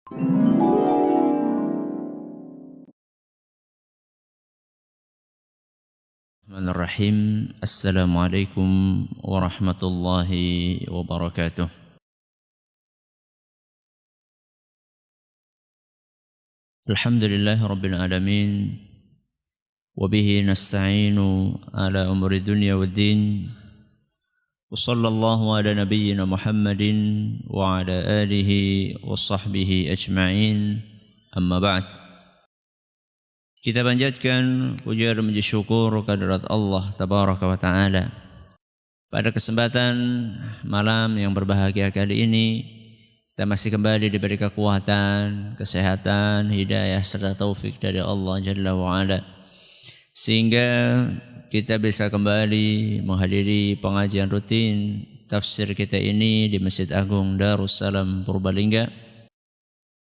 Bismillahirrahmanirrahim. Assalamualaikum warahmatullahi wabarakatuh. Alhamdulillahi rabbil alamin. Wabihi nasta'inu ala umuri dunya waddin. Wa sallallahu ala nabiyyina Muhammadin wa ala alihi wa sahbihi ajma'in. Amma ba'd. Kita panjatkan puja dan puji syukur kehadirat Allah tabaraka wa taala. Pada kesempatan malam yang berbahagia kali ini, kita masih kembali diberi kekuatan, kesehatan, hidayah serta taufik dari Allah Jalla wa Ala, sehingga kita bisa kembali menghadiri pengajian rutin tafsir kita ini di Masjid Agung Darussalam Purbalingga.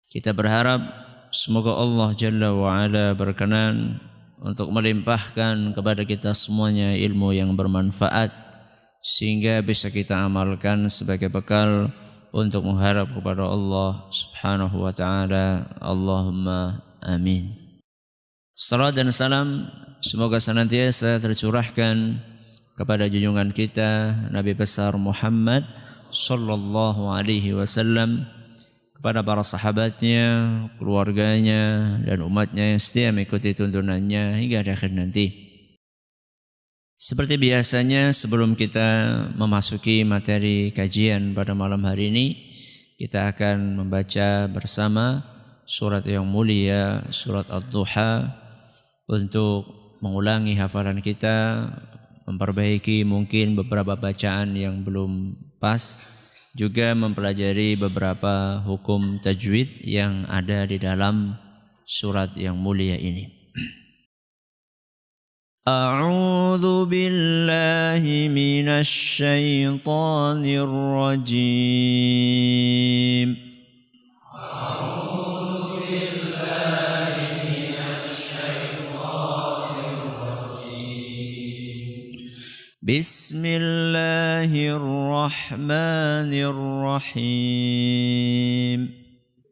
Kita berharap semoga Allah Jalla wa'ala berkenan untuk melimpahkan kepada kita semuanya ilmu yang bermanfaat, sehingga bisa kita amalkan sebagai bekal untuk mengharap kepada Allah Subhanahu wa ta'ala. Allahumma amin. Salam dan salam semoga senantiasa tercurahkan kepada junjungan kita Nabi besar Muhammad sallallahu alaihi wasallam, kepada para sahabatnya, keluarganya, dan umatnya yang setia mengikuti tuntunannya hingga akhir nanti. Seperti biasanya, sebelum kita memasuki materi kajian pada malam hari ini, kita akan membaca bersama surat yang mulia, surat Ad-Duha, untuk mengulangi hafalan kita, memperbaiki mungkin beberapa bacaan yang belum pas, juga mempelajari beberapa hukum tajwid yang ada di dalam surat yang mulia ini. A'udzu billahi minasy syaithanir rajim. Bismillahirrahmanirrahim.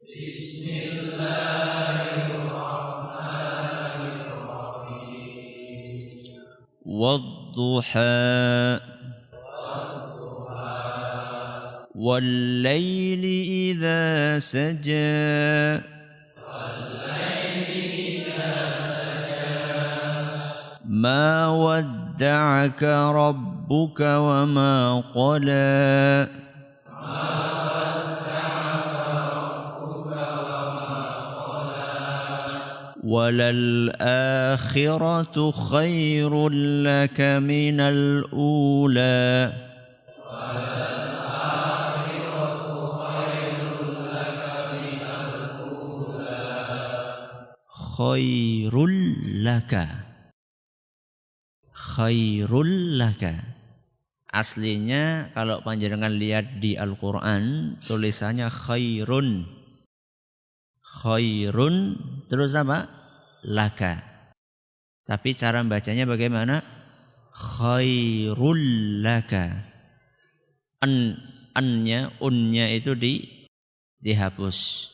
Bismillahirrahmanirrahim. Wadduha Wallayli idza saja Ma ودعك ربك وما قلى وللآخرة خير لك من الأولى خير لك. Khairul laka. Aslinya kalau panjenengan lihat di Al-Quran tulisannya khairun. Khairun terus apa? Laka. Tapi cara bacanya bagaimana? Khairul laka. Unnya itu dihapus.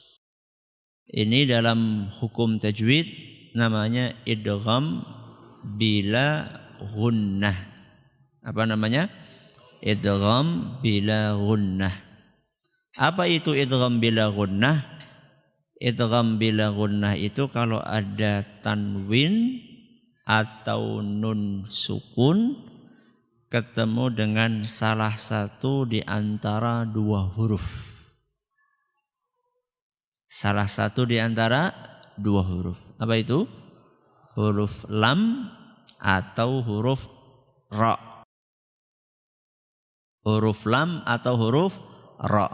Ini dalam hukum tajwid namanya idgham bila gunnah. Apa namanya? Idgham bila gunnah. Apa itu idgham bila gunnah? Idgham bila gunnah itu kalau ada tanwin atau nun sukun ketemu dengan salah satu di antara dua huruf. Salah satu di antara dua huruf. Apa itu? Huruf lam atau huruf ra. Huruf lam atau huruf ra.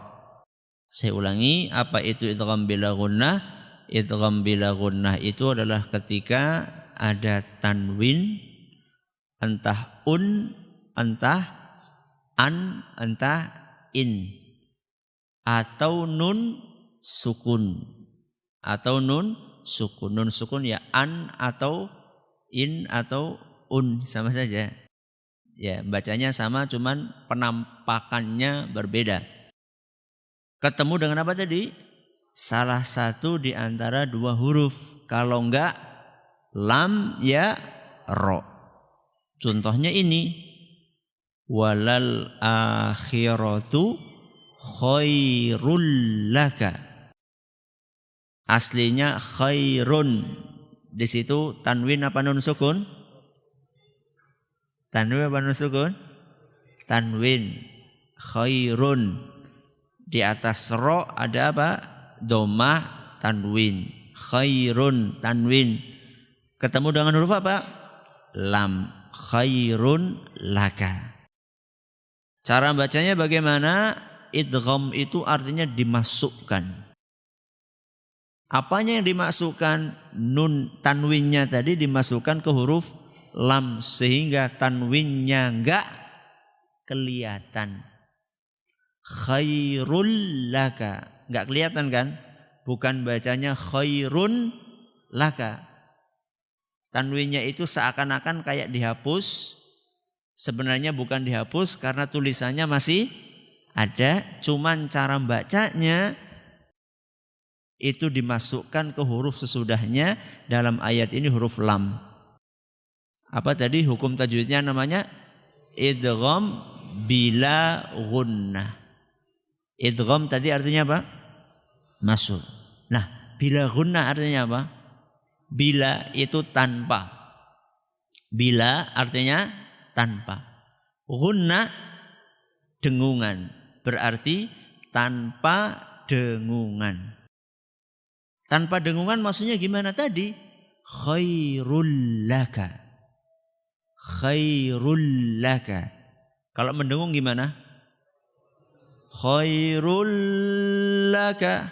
Saya ulangi, apa itu idgham bila gunnah? Idgham bila gunnah itu adalah ketika ada tanwin, entah entah an, entah in, atau nun sukun. Atau nun sukun. Nun sukun ya an atau in atau sama saja. Ya, bacanya sama, cuman penampakannya berbeda. Ketemu dengan apa tadi? salah satu di antara dua huruf. Kalau enggak lam ya ro. Contohnya ini, walal akhiratu khairul laka. Aslinya khairun. Di situ tanwin apa nun sukun? Tanwin apa nun sukun? Tanwin. Khairun. Di atas ro ada apa? Dhammah tanwin. Khairun tanwin. Ketemu dengan huruf apa? Lam. Khairun laka. Cara bacanya bagaimana? Idgham itu artinya dimasukkan. Apanya yang dimasukkan? Nun tanwinnya tadi dimasukkan ke huruf lam sehingga tanwinnya enggak kelihatan. Khairul laka. Enggak kelihatan kan? Bukan bacanya khairun laka. Tanwinnya itu seakan-akan kayak dihapus. Sebenarnya bukan dihapus karena tulisannya masih ada. Cuman cara bacanya itu dimasukkan ke huruf sesudahnya. Dalam ayat ini huruf lam. Apa tadi hukum tajwidnya namanya? Idgham bila gunnah. Idgham tadi artinya apa? Masuk. Nah, bila gunnah artinya apa? Bila itu tanpa. Bila artinya tanpa. Gunnah dengungan. Berarti tanpa dengungan. Tanpa dengungan maksudnya gimana tadi? Khairul laka. Khairul laka. Kalau mendengung gimana? Khairul laka.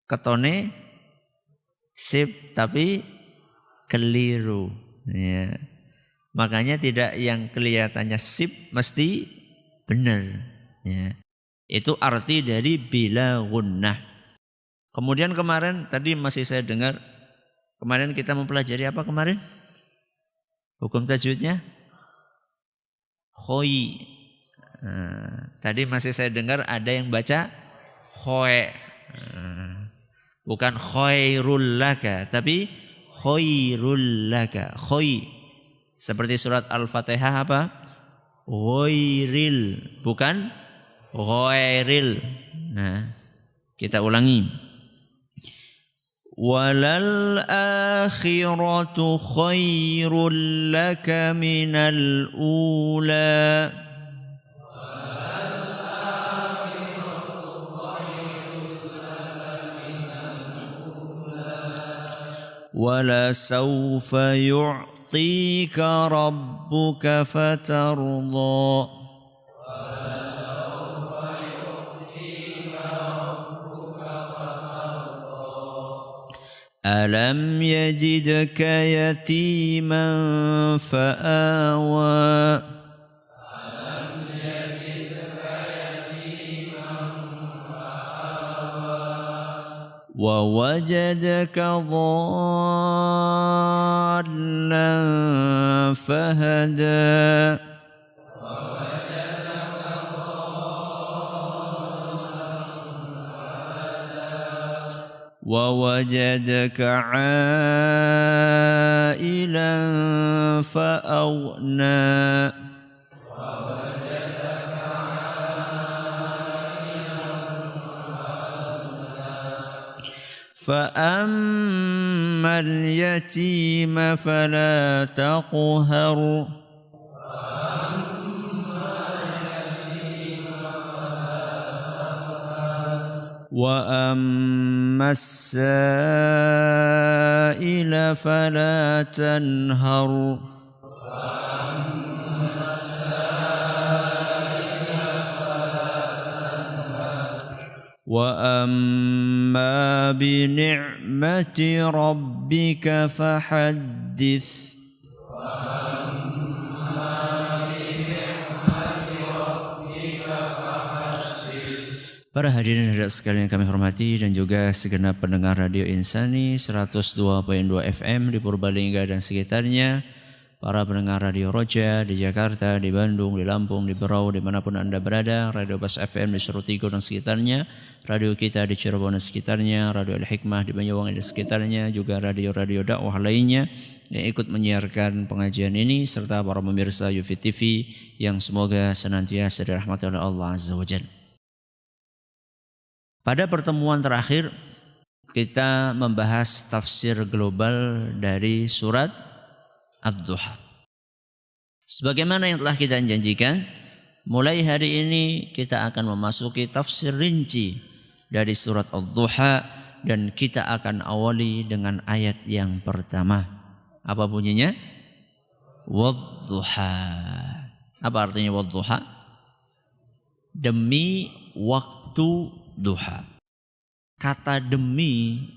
Ketone sip tapi keliru. Ya. Makanya tidak yang kelihatannya sip mesti benar. Ya. Itu arti dari bila gunnah. Kemudian kemarin tadi masih saya dengar, kemarin kita mempelajari apa kemarin? Hukum tajwidnya? Khoi. Tadi masih saya dengar ada yang baca khoe. Bukan khairul laka, tapi khairul laka. Khoi. Seperti surat Al-Fatihah apa? Ghairil. Bukan ghairil. Nah, kita ulangi. Walal akhiratu khairul laka minal ula. Wala sawfa yu'tika rabbuka fatarda. Alam yajidka yatiman fa'awa. Wa wajadaka dhallan fahada. ووجدك عائلا فأغنى فأما اليتيم فلا تقهر وأما السائل فلا تنهر وأما بنعمة ربك فحدث. Para hadirin hadirat sekalian yang kami hormati dan juga segenap pendengar Radio Insani 102.2 FM di Purbalingga dan sekitarnya. para pendengar Radio Roja di Jakarta, di Bandung, di Lampung, di Berau, dimanapun Anda berada, Radio Bas FM di Surutigo dan sekitarnya, radio kita di Cirebon dan sekitarnya, Radio Al-Hikmah di Banyuwangi dan sekitarnya, juga radio-radio dakwah lainnya yang ikut menyiarkan pengajian ini, serta para pemirsa Yufi TV yang semoga senantiasa dirahmati oleh Allah Azza wa Jalla. Pada pertemuan terakhir kita membahas tafsir global dari surat Ad-Duha. Sebagaimana yang telah kita janjikan, mulai hari ini kita akan memasuki tafsir rinci dari surat Ad-Duha dan kita akan awali dengan ayat yang pertama. Apa bunyinya? Wad-Duha. Apa artinya Wad-Duha? Demi waktu duha. Kata demi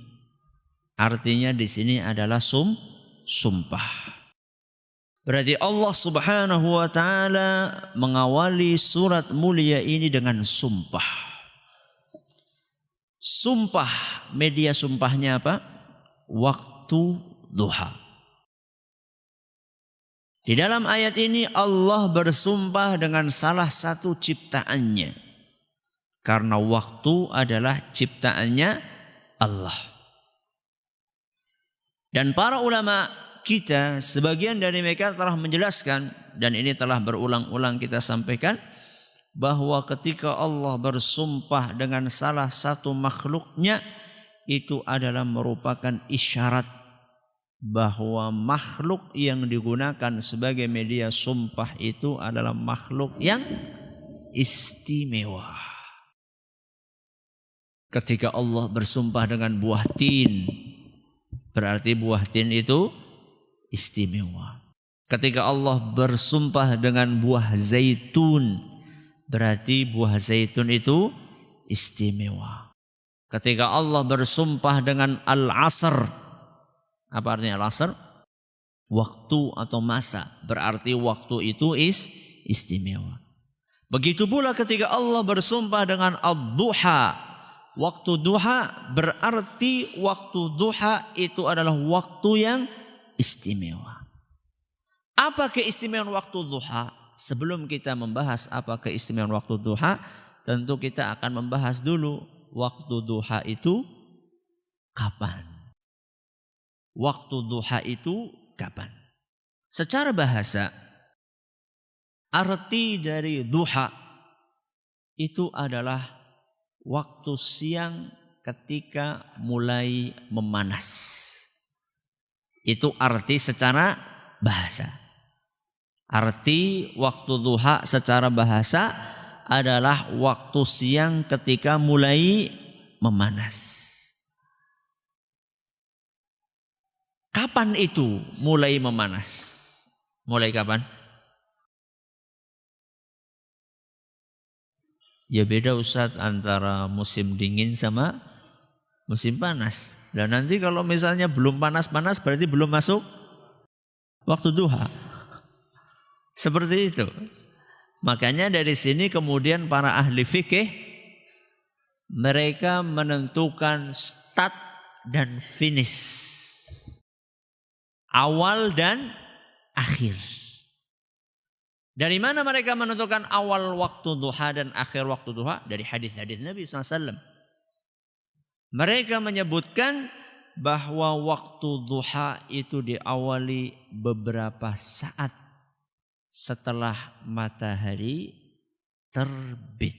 artinya di sini adalah sumpah. Berarti Allah Subhanahu wa taala mengawali surat mulia ini dengan sumpah. Sumpah, media sumpahnya apa? Waktu duha. Di dalam ayat ini Allah bersumpah dengan salah satu ciptaannya. Karena waktu adalah ciptaannya Allah. Dan para ulama kita, sebagian dari mereka telah menjelaskan, dan ini telah berulang-ulang kita sampaikan, bahwa ketika Allah bersumpah dengan salah satu makhluknya, itu adalah merupakan isyarat bahwa makhluk yang digunakan sebagai media sumpah itu adalah makhluk yang istimewa. Ketika Allah bersumpah dengan buah tin, berarti buah tin itu istimewa. Ketika Allah bersumpah dengan buah zaitun, berarti buah zaitun itu istimewa. Ketika Allah bersumpah dengan al-asr, apa artinya al-asr? Waktu atau masa, berarti waktu itu istimewa. Begitu pula ketika Allah bersumpah dengan ad-duha, waktu duha, berarti waktu duha itu adalah waktu yang istimewa. Apa keistimewaan waktu duha? Sebelum kita membahas apa keistimewaan waktu duha, tentu kita akan membahas dulu waktu duha itu kapan? Waktu duha itu kapan? Secara bahasa, arti dari duha itu adalah waktu siang ketika mulai memanas. Itu arti secara bahasa. Arti waktu duha secara bahasa adalah waktu siang ketika mulai memanas. Kapan itu mulai memanas? Mulai kapan? Ya beda Ustaz antara musim dingin sama musim panas. Dan nanti kalau misalnya belum panas-panas berarti belum masuk waktu duha. Seperti itu. Makanya dari sini kemudian para ahli fikih mereka menentukan start dan finish. Awal dan akhir. Dari mana mereka menentukan awal waktu duha dan akhir waktu duha? Dari hadis-hadis Nabi SAW. Mereka menyebutkan bahwa waktu duha itu diawali beberapa saat setelah matahari terbit.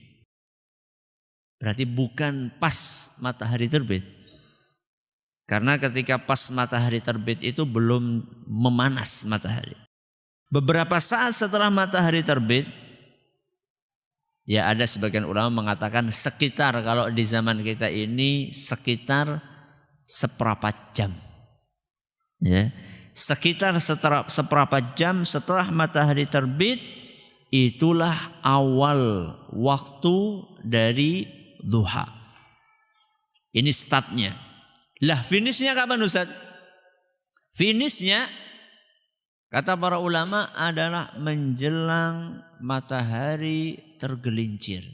Berarti bukan pas matahari terbit. Karena ketika pas matahari terbit itu belum memanas matahari. Beberapa saat setelah matahari terbit, ya ada sebagian ulama mengatakan sekitar, kalau di zaman kita ini sekitar seperempat jam. Ya, sekitar seperempat jam setelah matahari terbit, itulah awal waktu dari duha. Ini startnya. Lah finishnya kapan Ustaz? Finishnya kata para ulama adalah menjelang matahari tergelincir.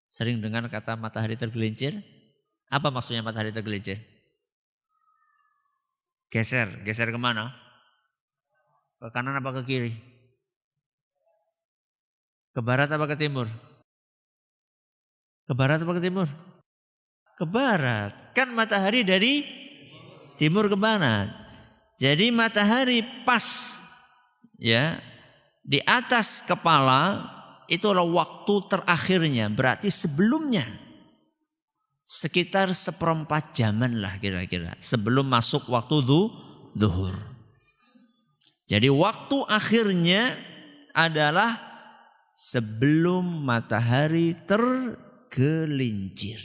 Sering dengar kata matahari tergelincir? Apa maksudnya matahari tergelincir? Geser kemana? Ke kanan apa ke kiri? Ke barat apa ke timur? Ke barat apa ke timur? Ke barat. Kan matahari dari timur ke barat. Jadi matahari pas ya di atas kepala itu adalah waktu terakhirnya. Berarti sebelumnya sekitar 1/4 jaman lah kira-kira. Sebelum masuk waktu zuhur. Jadi waktu akhirnya adalah sebelum matahari tergelincir.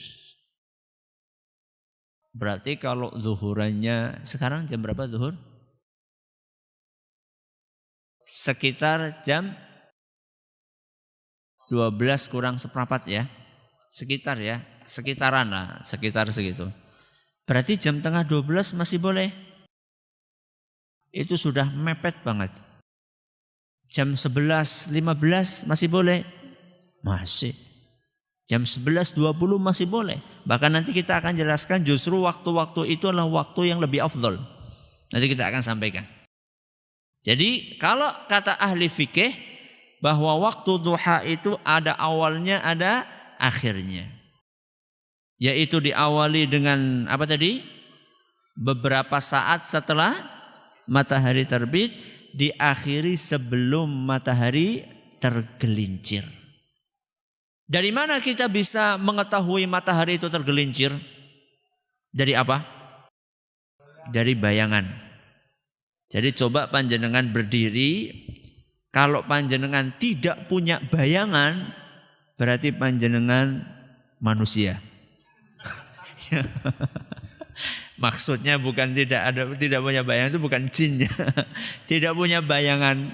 Berarti kalau zuhurannya sekarang jam berapa zuhur? Sekitar jam 12 kurang seperempat ya. Sekitar ya, sekitaran lah, sekitar segitu. Berarti jam tengah 12 masih boleh. Itu sudah mepet banget. Jam 11.15 masih boleh? Masih. Jam 11.20 masih boleh. Bahkan nanti kita akan jelaskan justru waktu-waktu itu adalah waktu yang lebih afdol. Nanti kita akan sampaikan. Jadi kalau kata ahli fikih bahwa waktu duha itu ada awalnya ada akhirnya. Yaitu diawali dengan apa tadi? Beberapa saat setelah matahari terbit, diakhiri sebelum matahari tergelincir. Dari mana kita bisa mengetahui matahari itu tergelincir? Dari apa? Dari bayangan. Jadi coba panjenengan berdiri, kalau panjenengan tidak punya bayangan, berarti panjenengan manusia. Maksudnya bukan tidak punya bayangan itu bukan jin ya. Tidak punya bayangan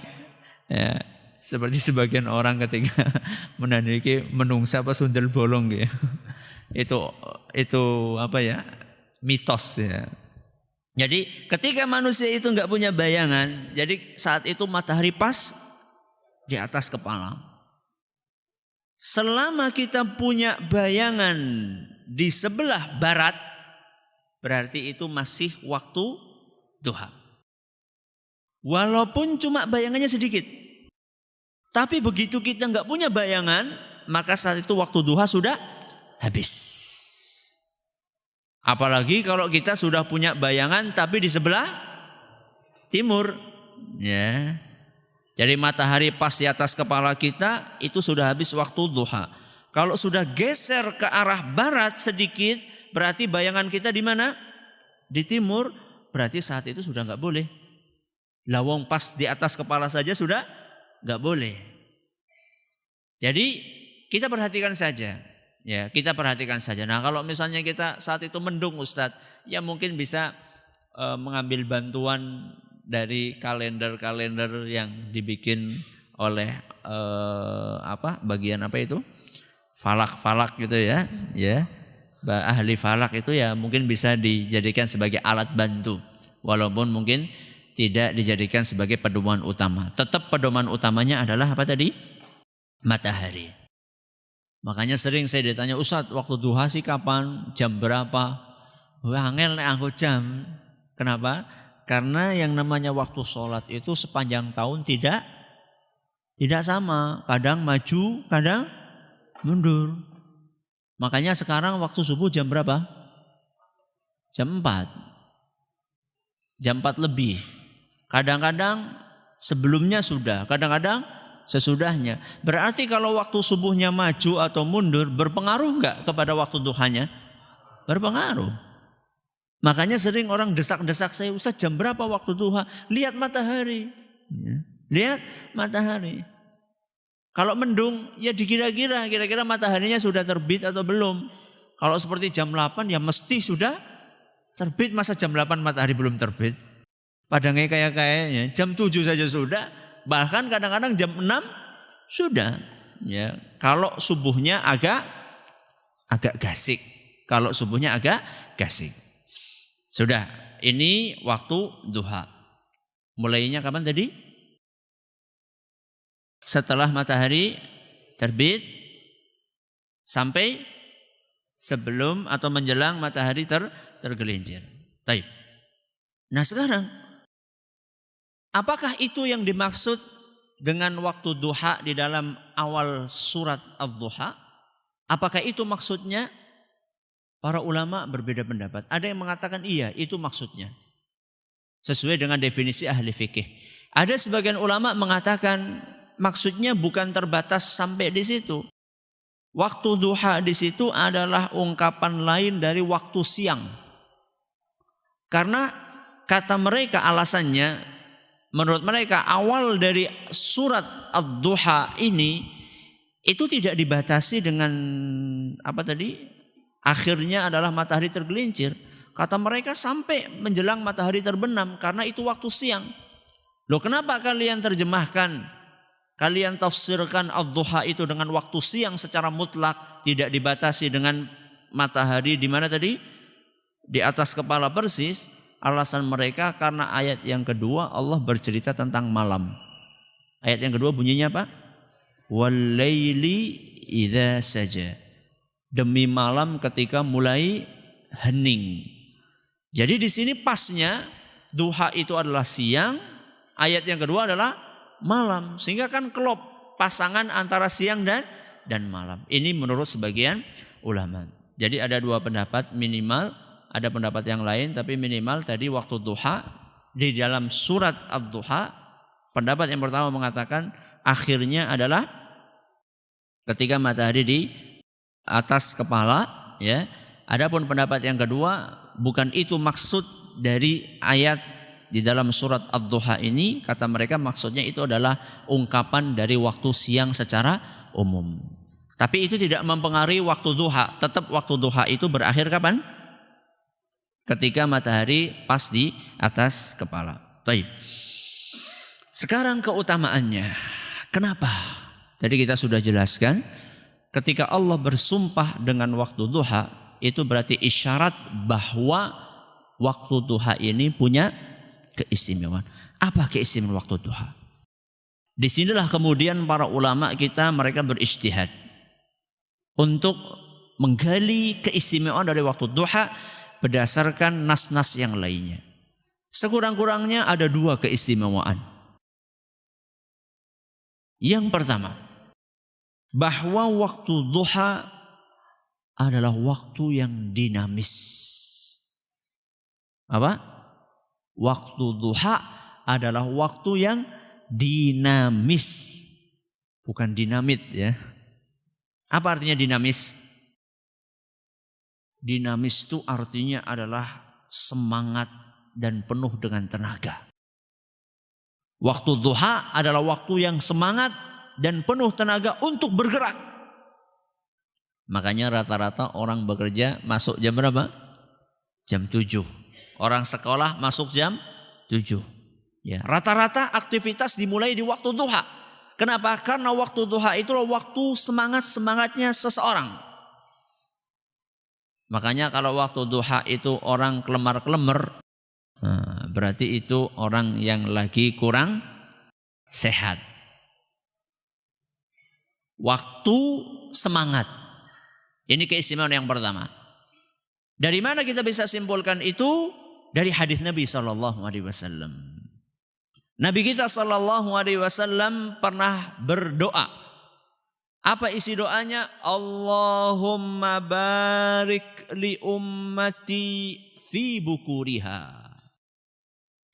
ya, seperti sebagian orang ketika menandiki menungsa apa sundel bolong gitu. Itu apa ya? Mitos ya. Jadi ketika manusia itu enggak punya bayangan, jadi saat itu matahari pas di atas kepala. Selama kita punya bayangan di sebelah barat, berarti itu masih waktu duha. Walaupun cuma bayangannya sedikit. Tapi begitu kita enggak punya bayangan, maka saat itu waktu duha sudah habis. Apalagi kalau kita sudah punya bayangan tapi di sebelah timur. Ya. Jadi matahari pas di atas kepala kita itu sudah habis waktu duha. Kalau sudah geser ke arah barat sedikit, berarti bayangan kita di mana? Di timur, berarti saat itu sudah enggak boleh. Lawang pas di atas kepala saja sudah enggak boleh. Jadi kita perhatikan saja. Ya, kita perhatikan saja. Nah, kalau misalnya kita saat itu mendung Ustadz, ya mungkin bisa mengambil bantuan dari kalender-kalender yang dibikin oleh bagian apa itu? Falak-falak gitu ya. Ya. Ahli falak itu ya mungkin bisa dijadikan sebagai alat bantu. Walaupun mungkin tidak dijadikan sebagai pedoman utama. Tetap pedoman utamanya adalah apa tadi? Matahari. Makanya sering saya ditanya, Ustadz waktu duha sih kapan? Jam berapa? Wah, angel nek anggo jam. Kenapa? Karena yang namanya waktu sholat itu sepanjang tahun tidak sama. Kadang maju, kadang mundur. Makanya sekarang waktu subuh jam berapa? Jam 4. Jam 4 lebih. Kadang-kadang sebelumnya sudah, kadang-kadang sesudahnya. Berarti kalau waktu subuhnya maju atau mundur berpengaruh enggak kepada waktu duhanya? Berpengaruh. Makanya sering orang desak-desak saya, Ustaz jam berapa waktu duha? Lihat matahari. Ya. Lihat matahari. Kalau mendung ya dikira-kira, kira-kira mataharinya sudah terbit atau belum. Kalau seperti jam 8 ya mesti sudah terbit. Masa jam 8 matahari belum terbit? Padahal kayaknya jam 7 saja sudah. Bahkan kadang-kadang jam 6 sudah. Ya, kalau subuhnya agak gasik. Kalau subuhnya agak gasik. Sudah, ini waktu duha. Mulainya kapan tadi? Setelah matahari terbit sampai sebelum atau menjelang matahari tergelincir. Baik. Nah sekarang Apakah itu yang dimaksud dengan waktu duha di dalam awal surat Ad-Duha? Apakah itu maksudnya? Para ulama berbeda pendapat. Ada yang mengatakan iya, itu maksudnya. Sesuai dengan definisi ahli fikih. Ada sebagian ulama mengatakan maksudnya bukan terbatas sampai di situ. Waktu duha di situ adalah ungkapan lain dari waktu siang. Karena kata mereka alasannya, menurut mereka awal dari surat Ad-Duha ini itu tidak dibatasi dengan apa tadi? Akhirnya adalah matahari tergelincir. Kata mereka sampai menjelang matahari terbenam karena itu waktu siang. Loh, kenapa kalian terjemahkan, kalian tafsirkan Ad-Duha itu dengan waktu siang secara mutlak, tidak dibatasi dengan matahari di mana tadi? Di atas kepala persis. Alasan mereka karena ayat yang kedua Allah bercerita tentang malam. Ayat yang kedua bunyinya apa? Wal-laili idza saja. Demi malam ketika mulai hening. Jadi di sini pasnya duha itu adalah siang, ayat yang kedua adalah malam. Sehingga kan klop pasangan antara siang dan malam. Ini menurut sebagian ulama. Jadi ada dua pendapat minimal, ada pendapat yang lain tapi minimal tadi waktu duha di dalam surat Ad-Duha. Pendapat yang pertama mengatakan akhirnya adalah ketika matahari di atas kepala, ya. Adapun pendapat yang kedua, bukan itu maksud dari ayat di dalam surat Ad-Duha ini. Kata mereka maksudnya itu adalah ungkapan dari waktu siang secara umum. Tapi itu tidak mempengaruhi waktu duha. Tetap waktu duha itu berakhir kapan? Ketika matahari pas di atas kepala. Baik. Sekarang keutamaannya. Kenapa? Tadi kita sudah jelaskan. Ketika Allah bersumpah dengan waktu duha, itu berarti isyarat bahwa waktu duha ini punya keistimewaan. Apa keistimewaan waktu duha? Disinilah kemudian para ulama kita mereka berijtihad untuk menggali keistimewaan dari waktu duha berdasarkan nas-nas yang lainnya. Sekurang-kurangnya ada dua keistimewaan. Yang pertama, bahwa waktu duha adalah waktu yang dinamis. Apa? Waktu duha adalah waktu yang dinamis. Bukan dinamit ya. Apa artinya dinamis? Dinamis itu artinya adalah semangat dan penuh dengan tenaga. Waktu duha adalah waktu yang semangat dan penuh tenaga untuk bergerak. Makanya rata-rata orang bekerja masuk jam berapa? Jam 7. Orang sekolah masuk jam 7. Ya, rata-rata aktivitas dimulai di waktu duha. Kenapa? Karena waktu duha itu waktu semangat-semangatnya seseorang. Makanya kalau waktu duha itu orang kelemar-kelemar, berarti itu orang yang lagi kurang sehat. Waktu semangat. Ini keistimewaan yang pertama. Dari mana kita bisa simpulkan itu? Dari hadis Nabi SAW. Nabi kita SAW pernah berdoa. Apa isi doanya? Allahumma barik li ummati fi bukuriha.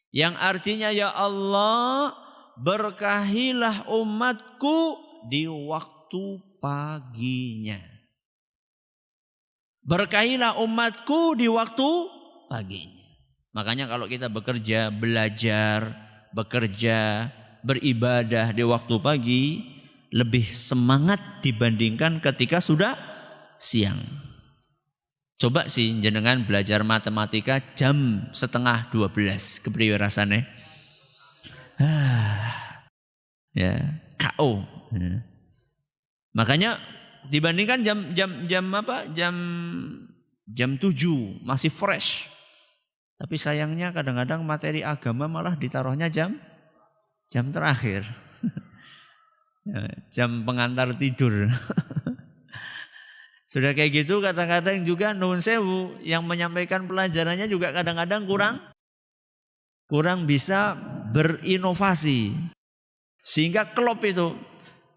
Yang artinya ya Allah berkahilah umatku di waktu paginya. Berkahilah umatku di waktu paginya. Makanya kalau kita bekerja, belajar, bekerja, beribadah di waktu pagi lebih semangat dibandingkan ketika sudah siang. Coba sih jenengan belajar matematika jam 11:30 kepriwe rasane? Ya, KO. Ya. Makanya dibandingkan jam 7 masih fresh. Tapi sayangnya kadang-kadang materi agama malah ditaruhnya jam terakhir. Jam pengantar tidur. Sudah kayak gitu kadang-kadang juga nuwun sewu yang menyampaikan pelajarannya juga kadang-kadang kurang bisa berinovasi. Sehingga klub itu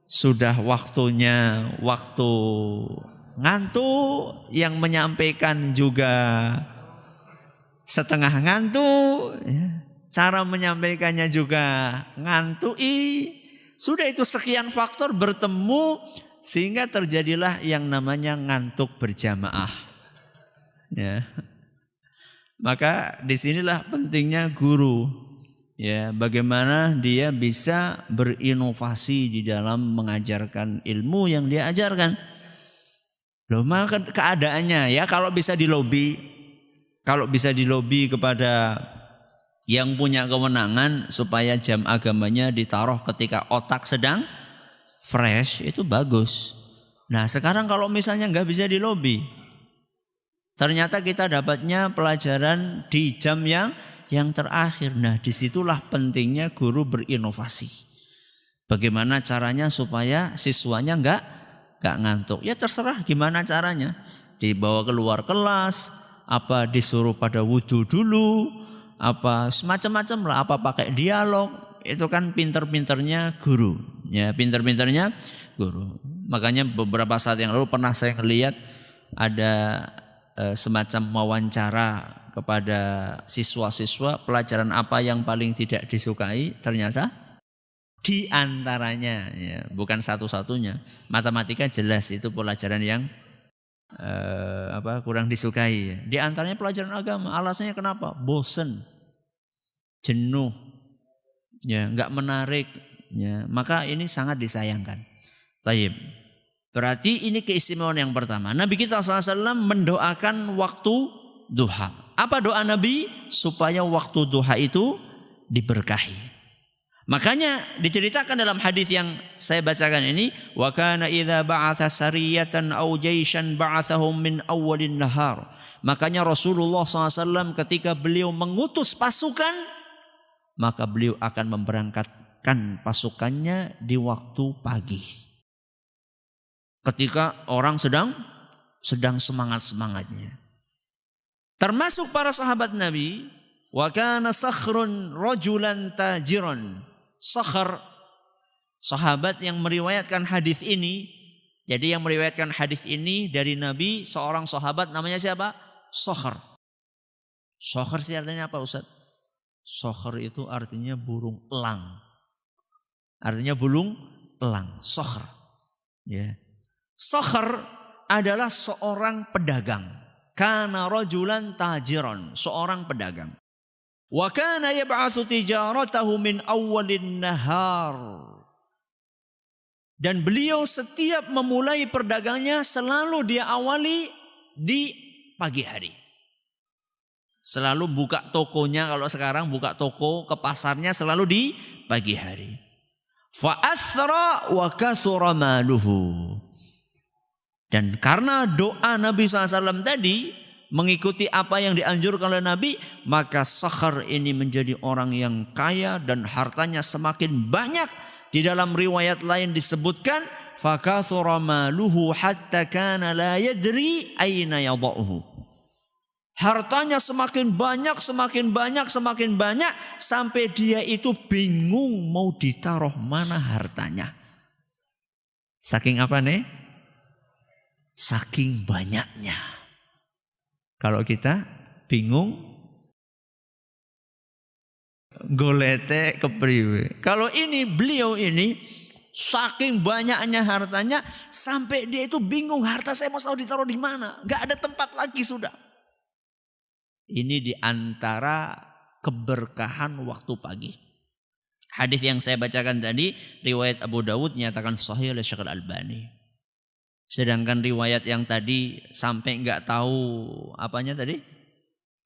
sudah waktunya waktu ngantuk, yang menyampaikan juga setengah ngantuk, cara menyampaikannya juga ngantui. Sudah itu sekian faktor bertemu sehingga terjadilah yang namanya ngantuk berjamaah. Ya. Maka disinilah pentingnya guru. Ya, bagaimana dia bisa berinovasi di dalam mengajarkan ilmu yang dia ajarkan. Loh, maka keadaannya ya kalau bisa dilobi kepada yang punya kewenangan supaya jam agamanya ditaruh ketika otak sedang fresh, itu bagus. Nah sekarang kalau misalnya nggak bisa dilobi, ternyata kita dapatnya pelajaran di jam yang terakhir. Nah disitulah pentingnya guru berinovasi. Bagaimana caranya supaya siswanya nggak ngantuk? Ya terserah gimana caranya. Dibawa keluar kelas, apa disuruh pada wudhu dulu, apa semacam-macam lah, apa pakai dialog. Itu kan pinter-pinternya guru. Ya, pinter-pinternya guru. Makanya beberapa saat yang lalu pernah saya melihat ada semacam wawancara kepada siswa-siswa, pelajaran apa yang paling tidak disukai. Ternyata di antaranya, ya, bukan satu-satunya, matematika jelas itu pelajaran yang kurang disukai. Di antaranya pelajaran agama. Alasannya kenapa? Bosen, jenuh, ya, nggak menarik. Ya, maka ini sangat disayangkan. Taib. Berarti ini keistimewaan yang pertama. Nabi kita SAW mendoakan waktu duha. Apa doa Nabi? Supaya waktu duha itu diberkahi. Makanya diceritakan dalam hadis yang saya bacakan ini, wa kana idza ba'atha sariyatan aw jaishan ba'athahum min awwalin nahar. Makanya Rasulullah SAW ketika beliau mengutus pasukan, maka beliau akan memberangkatkan pasukannya di waktu pagi. Ketika orang sedang semangat-semangatnya. Termasuk para sahabat Nabi, wa kana Sakhrun rajulan tajiran. Sakhr, sahabat yang meriwayatkan hadis ini. Jadi yang meriwayatkan hadis ini dari Nabi, seorang sahabat namanya siapa? Sakhr. Sakhr sih artinya apa, Ustaz? Sakhr itu artinya burung elang. Artinya burung elang, sakhr. Ya. Sakhr adalah seorang pedagang. Kana rajulan tajiran, seorang pedagang. Wa kana yab'atsu tijaratahu min awwalin nahar. Dan beliau setiap memulai perdagangnya selalu dia awali di pagi hari. Selalu buka tokonya, kalau sekarang buka toko ke pasarnya selalu di pagi hari. Fa athra wa kathura maluhu. Dan karena doa Nabi SAW tadi mengikuti apa yang dianjurkan oleh Nabi, maka Sakhr ini menjadi orang yang kaya dan hartanya semakin banyak. Di dalam riwayat lain disebutkan, fakathura maluhu hatta kana la yadri aina yada'uhu. Hartanya semakin banyak, semakin banyak, semakin banyak, sampai dia itu bingung mau ditaruh mana hartanya. Saking apa nih? Saking banyaknya. Kalau kita bingung, golete kepriwe. Kalau ini beliau ini saking banyaknya hartanya sampai dia itu bingung, harta saya mau ditaruh di mana? Gak ada tempat lagi sudah. Ini diantara keberkahan waktu pagi. Hadis yang saya bacakan tadi riwayat Abu Dawud nyatakan sahih oleh Syekh Al-Albani. Sedangkan riwayat yang tadi sampai nggak tahu apanya tadi,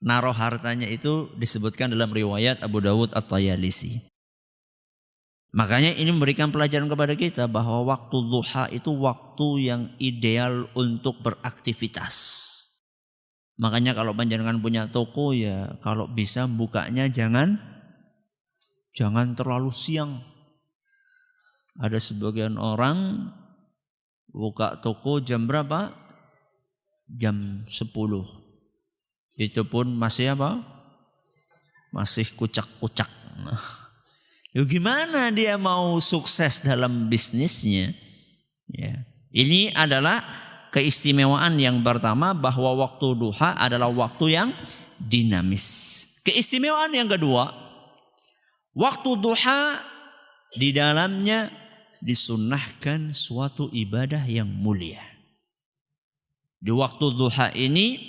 naruh hartanya, itu disebutkan dalam riwayat Abu Dawud At-Tayalisi. Makanya ini memberikan pelajaran kepada kita bahwa waktu duha itu waktu yang ideal untuk beraktivitas. Makanya kalau panjenengan punya toko, ya kalau bisa bukanya jangan terlalu siang. Ada sebagian orang buka toko jam berapa? Jam 10. Itu pun masih apa? Masih kucak-kucak. Ya gimana dia mau sukses dalam bisnisnya? Ya. Ini adalah keistimewaan yang pertama, bahwa waktu duha adalah waktu yang dinamis. Keistimewaan yang kedua, waktu duha di dalamnya disunnahkan suatu ibadah yang mulia. Di waktu duha ini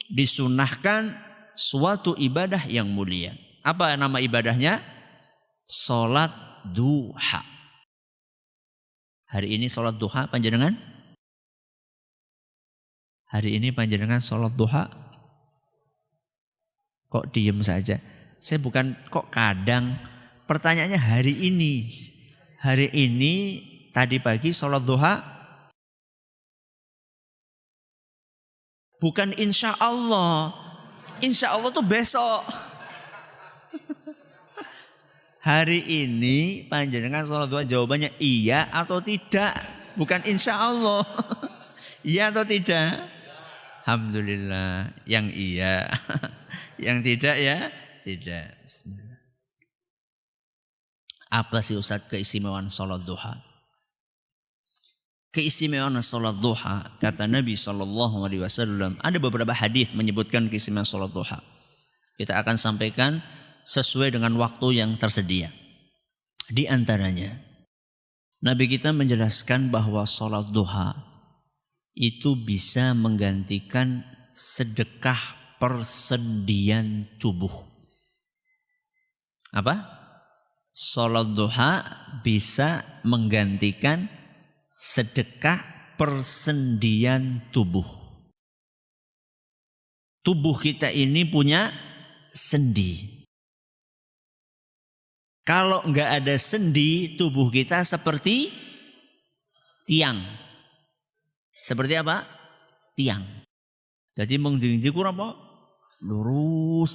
disunnahkan suatu ibadah yang mulia. Apa nama ibadahnya? Salat duha. Hari ini salat duha panjenengan? Hari ini panjenengan salat duha? Kok diem saja? Saya bukan kok kadang. Pertanyaannya hari ini. Hari ini tadi pagi salat duha? Bukan insya Allah. Insya Allah tuh besok. Hari ini panjenengan salat duha, jawabannya iya atau tidak, bukan insya Allah. Iya atau tidak? Alhamdulillah, yang iya. Yang tidak ya tidak. Bismillah. Apa sih Ustaz keistimewaan salat duha? Keistimewaan salat duha, kata Nabi SAW, ada beberapa hadis menyebutkan keistimewaan salat duha. Kita akan sampaikan sesuai dengan waktu yang tersedia. Di antaranya, Nabi kita menjelaskan bahwa salat duha itu bisa menggantikan sedekah persendian tubuh. Apa? Salat duha bisa menggantikan sedekah persendian tubuh. Tubuh kita ini punya sendi. Kalau enggak ada sendi, tubuh kita seperti tiang. Seperti apa? Tiang. Jadi mengding-ding kurang apa? Lurus.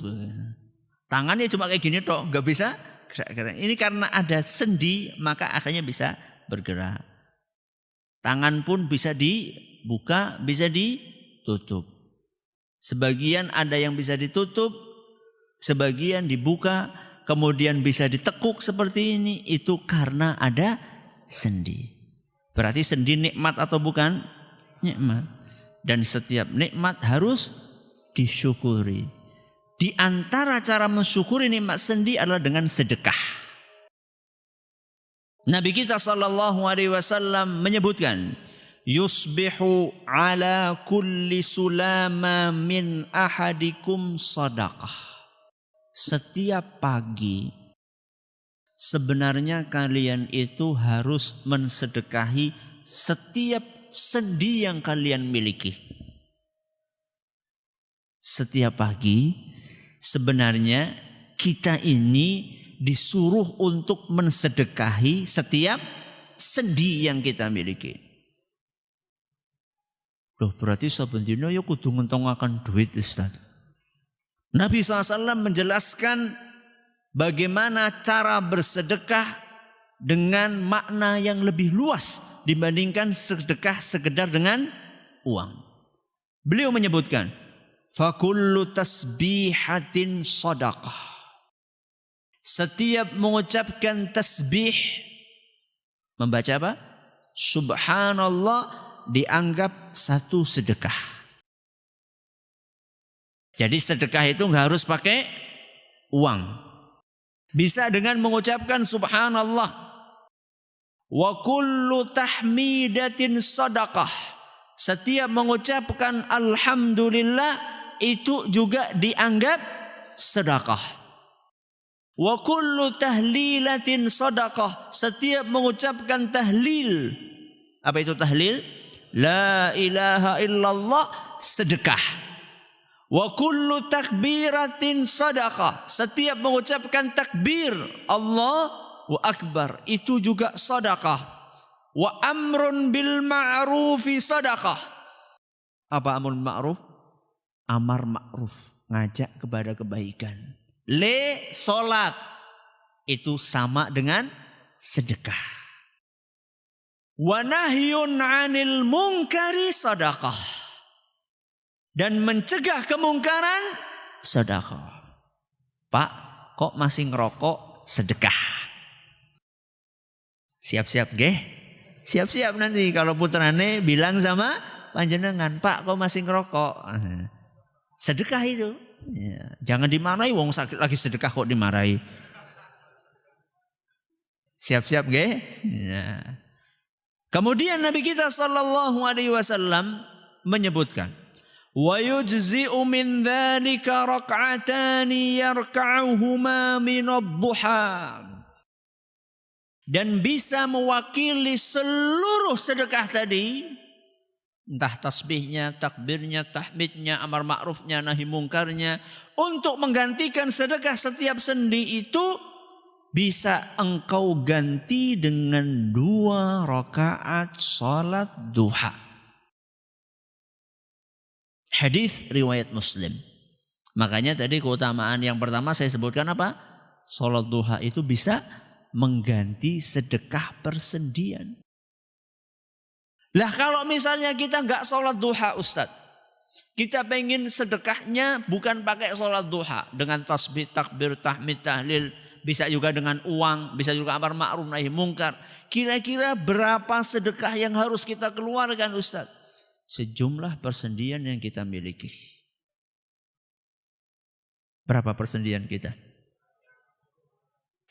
Tangannya cuma kayak gini toh, enggak bisa gerak-gerak. Ini karena ada sendi, maka akhirnya bisa bergerak. Tangan pun bisa dibuka, bisa ditutup. Sebagian ada yang bisa ditutup, sebagian dibuka, kemudian bisa ditekuk seperti ini. Itu karena ada sendi. Berarti sendi nikmat atau bukan? Nikmat. Dan setiap nikmat harus disyukuri. Di antara cara mensyukuri nikmat sendi adalah dengan sedekah. Nabi kita SAW menyebutkan, yusbihu ala kulli sulama min ahadikum sadaqah. Setiap pagi sebenarnya kalian itu harus mensedekahi setiap sendi yang kalian miliki. Setiap pagi sebenarnya kita ini disuruh untuk mensedekahi setiap sendi yang kita miliki. Loh, berarti saben dina ya kudu ngentongaken duit, Ustaz. Nabi SAW menjelaskan bagaimana cara bersedekah dengan makna yang lebih luas dibandingkan sedekah sekedar dengan uang. Beliau menyebutkan, fakullu tasbihatin sadaqah. Setiap mengucapkan tasbih, membaca apa? Subhanallah, dianggap satu sedekah. Jadi sedekah itu nggak harus pakai uang. Bisa dengan mengucapkan subhanallah. Wa kullu tahmidatin sadaqah. Setiap mengucapkan alhamdulillah itu juga dianggap sedekah. Wa kullu tahlilatin sadaqah. Setiap mengucapkan tahlil. Apa itu tahlil? La ilaha illallah, sedekah. Wa kullu takbiratin sadaqah. Setiap mengucapkan takbir Allahu akbar itu juga sedekah. Wa amrun bil ma'rufi sadaqah. Apa amrun ma'ruf? Amar ma'ruf, ngajak kepada kebaikan. Salat itu sama dengan sedekah. Wa nahyun 'anil munkari sadaqah. Dan mencegah kemungkaran sedekah. Pak, kok masih ngerokok? Sedekah. Siap-siap nggih. Siap-siap nanti kalau putrane bilang sama panjenengan, Pak kok masih ngerokok. Sedekah itu. Ya. Jangan dimarahi, wong sakit lagi sedekah kok dimarahi. Siap-siap nggih. Ya. Kemudian Nabi kita sallallahu alaihi wasallam menyebutkan, wa yujzi'u min dzalika rak'atani yarka'uhuma min ad-duha. Dan bisa mewakili seluruh sedekah tadi, entah tasbihnya, takbirnya, tahmidnya, amar ma'rufnya, nahi mungkarnya, untuk menggantikan sedekah setiap sendi itu bisa engkau ganti dengan 2 rakaat salat duha. Hadis riwayat Muslim. Makanya tadi keutamaan yang pertama saya sebutkan apa? Salat duha itu bisa mengganti sedekah persendian. Lah kalau misalnya kita nggak sholat duha Ustadz, kita pengen sedekahnya bukan pakai sholat duha dengan tasbih, takbir, tahmid, tahlil, bisa juga dengan uang, bisa juga amar ma'ruf nahi mungkar. Kira-kira berapa sedekah yang harus kita keluarkan Ustadz? Sejumlah persendian yang kita miliki. Berapa persendian kita?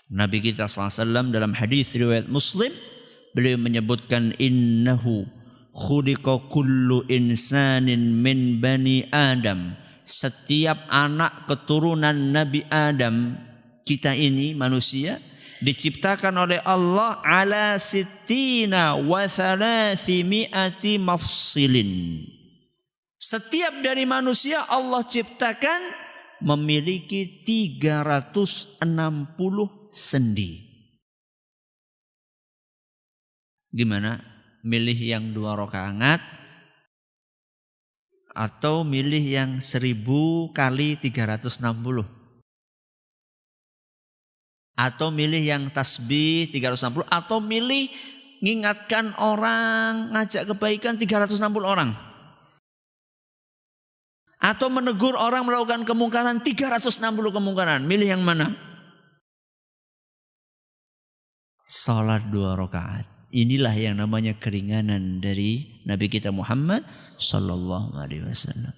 Nabi kita SAW dalam hadis riwayat Muslim, beliau menyebutkan innahu khuliqa kullu insanin min bani Adam. Setiap anak keturunan Nabi Adam, kita ini manusia, diciptakan oleh Allah ala sittina wa thalathimi'ati mafsilin. Setiap dari manusia Allah ciptakan memiliki 360 sendi. Gimana? Milih yang 2 rakaat atau milih yang 1000 kali 360? Atau milih yang tasbih 360? Atau milih ngingatkan orang, ngajak kebaikan 360 orang? Atau menegur orang melakukan kemungkaran 360 kemungkaran? Milih yang mana? Salat 2 rakaat. Inilah yang namanya keringanan dari Nabi kita Muhammad sallallahu alaihi wasallam.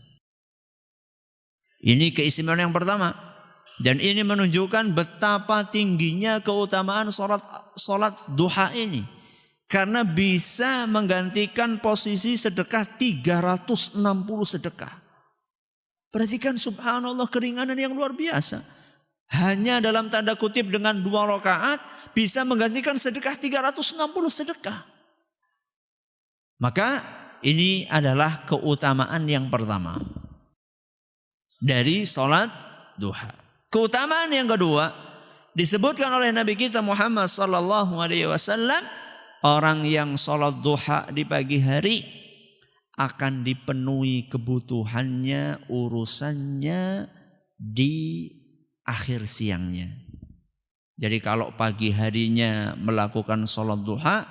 Ini keistimewaan yang pertama. Dan ini menunjukkan betapa tingginya keutamaan salat duha ini. Karena bisa menggantikan posisi sedekah 360 sedekah. Perhatikan subhanallah keringanan yang luar biasa. Hanya dalam tanda kutip dengan 2 rakaat bisa menggantikan sedekah 360 sedekah. Maka ini adalah keutamaan yang pertama dari salat duha. Keutamaan yang kedua disebutkan oleh Nabi kita Muhammad sallallahu alaihi wasallam, orang yang salat duha di pagi hari akan dipenuhi kebutuhannya, urusannya di akhir siangnya. Jadi kalau pagi harinya melakukan sholat duha,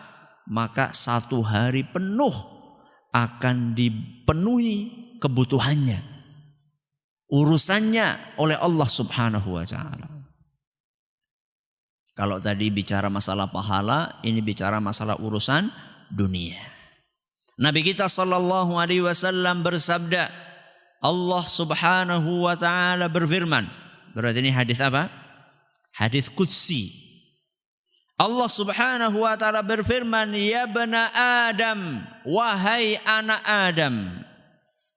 maka 1 hari penuh akan dipenuhi kebutuhannya, urusannya oleh Allah subhanahu wa ta'ala. Kalau tadi bicara masalah pahala, ini bicara masalah urusan dunia. Nabi kita sallallahu alaihi wasallam bersabda, Allah subhanahu wa ta'ala berfirman. Berarti ini hadis apa? Hadis qudsi. Allah subhanahu wa ta'ala berfirman, ya bana Adam, wahai anak Adam,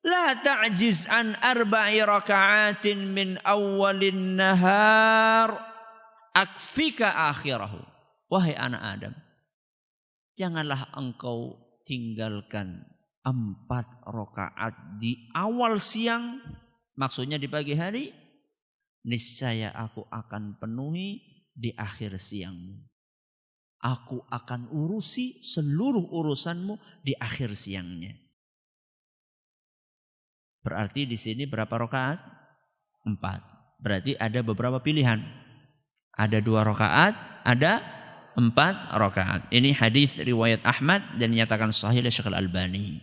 la ta'jiz an 4 raka'atin min awalin nahar akfika akhirahu. Wahai anak Adam, janganlah engkau tinggalkan 4 rakaat di awal siang, maksudnya di pagi hari, niscaya aku akan penuhi di akhir siangmu. Aku akan urusi seluruh urusanmu di akhir siangnya. Berarti di sini berapa rakaat? 4. Berarti ada beberapa pilihan. Ada 2 rakaat, ada 4 rakaat. Ini hadis riwayat Ahmad dan dinyatakan sahih oleh Syekh Al-Albani.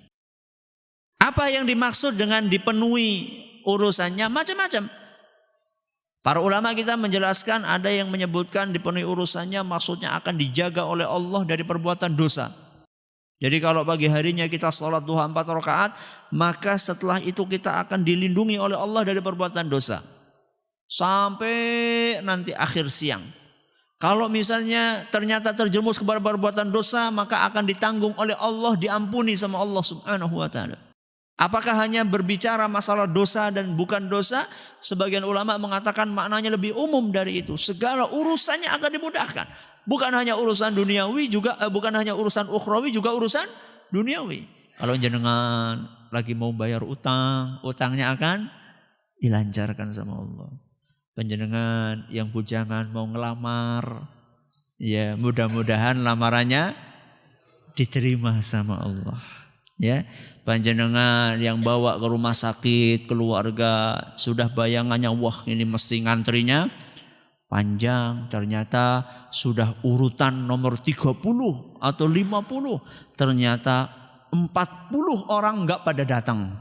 Apa yang dimaksud dengan dipenuhi urusannya? Macam-macam. Para ulama kita menjelaskan, ada yang menyebutkan dipenuhi urusannya maksudnya akan dijaga oleh Allah dari perbuatan dosa. Jadi kalau pagi harinya kita sholat duha 4 rakaat, maka setelah itu kita akan dilindungi oleh Allah dari perbuatan dosa. Sampai nanti akhir siang. Kalau misalnya ternyata terjerumus kepada perbuatan dosa, maka akan ditanggung oleh Allah, diampuni sama Allah Subhanahu wa ta'ala. Apakah hanya berbicara masalah dosa dan bukan dosa? Sebagian ulama mengatakan maknanya lebih umum dari itu. Segala urusannya akan dimudahkan. Bukan hanya urusan duniawi, bukan hanya urusan ukhrawi, juga urusan duniawi. Kalau jenengan lagi mau bayar utang, utangnya akan dilancarkan sama Allah. Penjenengan yang bujangan mau ngelamar, ya mudah-mudahan lamarannya diterima sama Allah. Ya, panjenengan yang bawa ke rumah sakit keluarga, sudah bayangannya wah ini mesti ngantrinya panjang, ternyata sudah urutan nomor 30 atau 50, ternyata 40 orang enggak pada datang.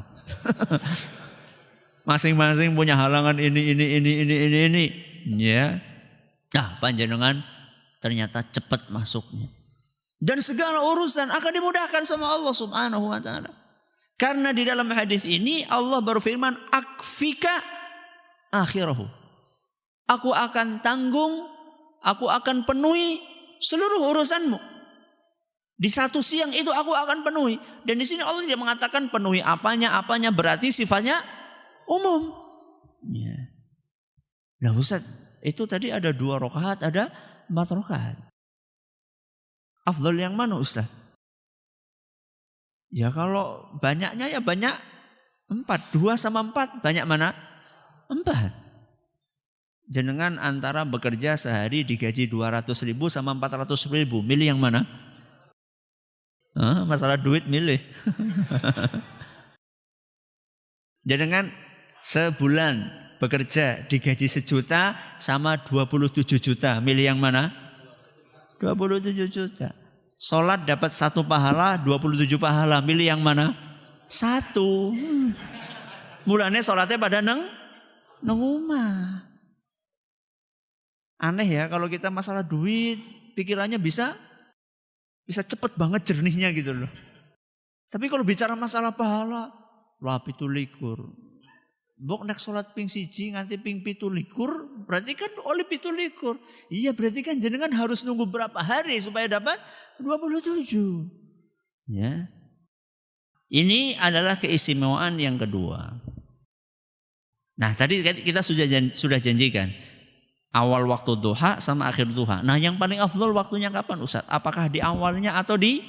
Masing-masing punya halangan ini. Ya. Nah, panjenengan ternyata cepat masuknya. Dan segala urusan akan dimudahkan sama Allah Subhanahu wa ta'ala. Karena di dalam hadis ini Allah berfirman, akfika akhirahu. Aku akan tanggung, aku akan penuhi seluruh urusanmu. Di satu siang itu aku akan penuhi. Dan di sini Allah tidak mengatakan penuhi apanya, berarti sifatnya umum. Ya. Nah Ustaz, itu tadi ada 2 rakaat, ada 4 rakaat. Afdal yang mana Ustaz? Ya kalau banyaknya ya banyak 4. 2 sama 4 banyak mana? 4. Jenengan antara bekerja sehari digaji 200.000 sama 400.000. Milih yang mana? Masalah duit milih. Jenengan sebulan bekerja digaji 1 juta sama 27 juta. Milih yang mana? 27 juta. Sholat dapat 1 pahala, 27 pahala. Milih yang mana? 1. Mulanya sholatnya pada neng omah. Aneh ya kalau kita masalah duit, pikirannya bisa cepet banget jernihnya gitu loh. Tapi kalau bicara masalah pahala, lah 17. Bok nek sholat ping 1 nganti ping 17, berarti kan oleh 17. Iya berarti kan jenengan harus nunggu berapa hari supaya dapat 27. Ya. Ini adalah keistimewaan yang kedua. Nah tadi kita sudah janjikan. Awal waktu duha sama akhir duha. Nah yang paling afdal waktunya kapan Ustaz? Apakah di awalnya atau di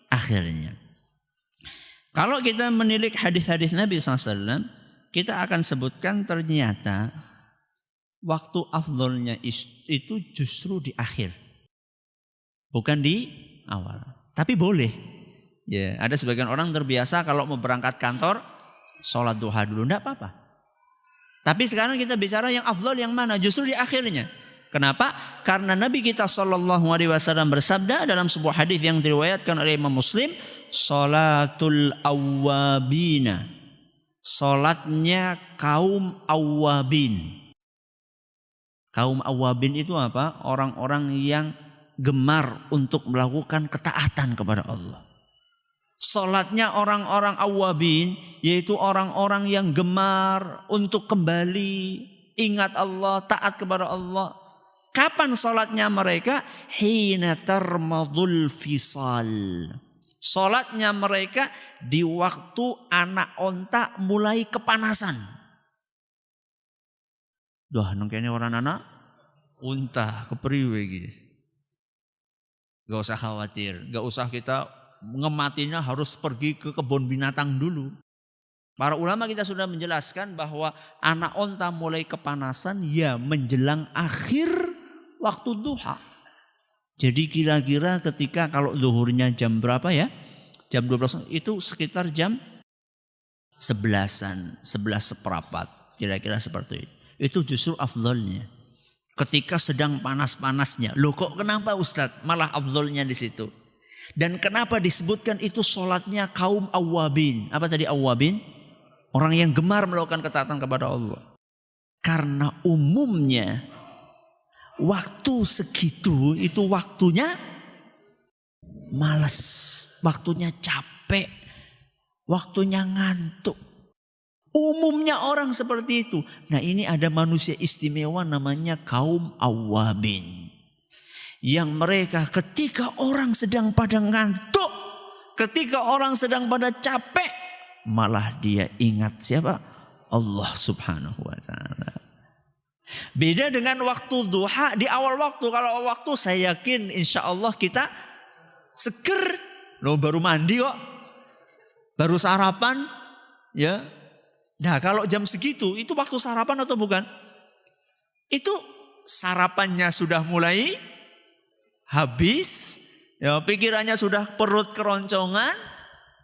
akhirnya? Kalau kita menilik hadis-hadis Nabi SAW, kita akan sebutkan ternyata waktu afdolnya itu justru di akhir. Bukan di awal. Tapi boleh. Ya, ada sebagian orang terbiasa kalau mau berangkat kantor, sholat duha dulu. Tidak apa-apa. Tapi sekarang kita bicara yang afdol yang mana? Justru di akhirnya. Kenapa? Karena Nabi kita SAW bersabda dalam sebuah hadis yang diriwayatkan oleh Imam Muslim, sholatul awwabina. Salatnya kaum awwabin. Kaum awwabin itu apa? Orang-orang yang gemar untuk melakukan ketaatan kepada Allah. Salatnya orang-orang awwabin, yaitu orang-orang yang gemar untuk kembali ingat Allah, taat kepada Allah. Kapan salatnya mereka? Hina tarmadul fisal. Salatnya mereka di waktu anak onta mulai kepanasan. Dah nengkene orang anak unta kepriwe gitu. Gak usah khawatir, gak usah kita ngematinya harus pergi ke kebun binatang dulu. Para ulama kita sudah menjelaskan bahwa anak onta mulai kepanasan ya menjelang akhir waktu duha. Jadi kira-kira ketika kalau zuhurnya jam berapa ya? Jam 12 itu sekitar jam 11-an, 11 seperempat. Kira-kira seperti itu. Itu justru afdolnya. Ketika sedang panas-panasnya. Loh kok kenapa Ustadz malah afdolnya di situ? Dan kenapa disebutkan itu sholatnya kaum awwabin? Apa tadi awwabin? Orang yang gemar melakukan ketaatan kepada Allah. Karena umumnya waktu segitu itu waktunya malas, waktunya capek, waktunya ngantuk. Umumnya orang seperti itu. Nah, ini ada manusia istimewa namanya kaum awabin. Yang mereka ketika orang sedang pada ngantuk, ketika orang sedang pada capek, malah dia ingat siapa? Allah Subhanahu wa ta'ala. Beda dengan waktu duha di awal waktu. Kalau waktu saya yakin insya Allah kita seger. Loh, baru mandi kok. Baru sarapan. Ya. Nah, kalau jam segitu itu waktu sarapan atau bukan? Itu sarapannya sudah mulai habis. Ya, pikirannya sudah perut keroncongan.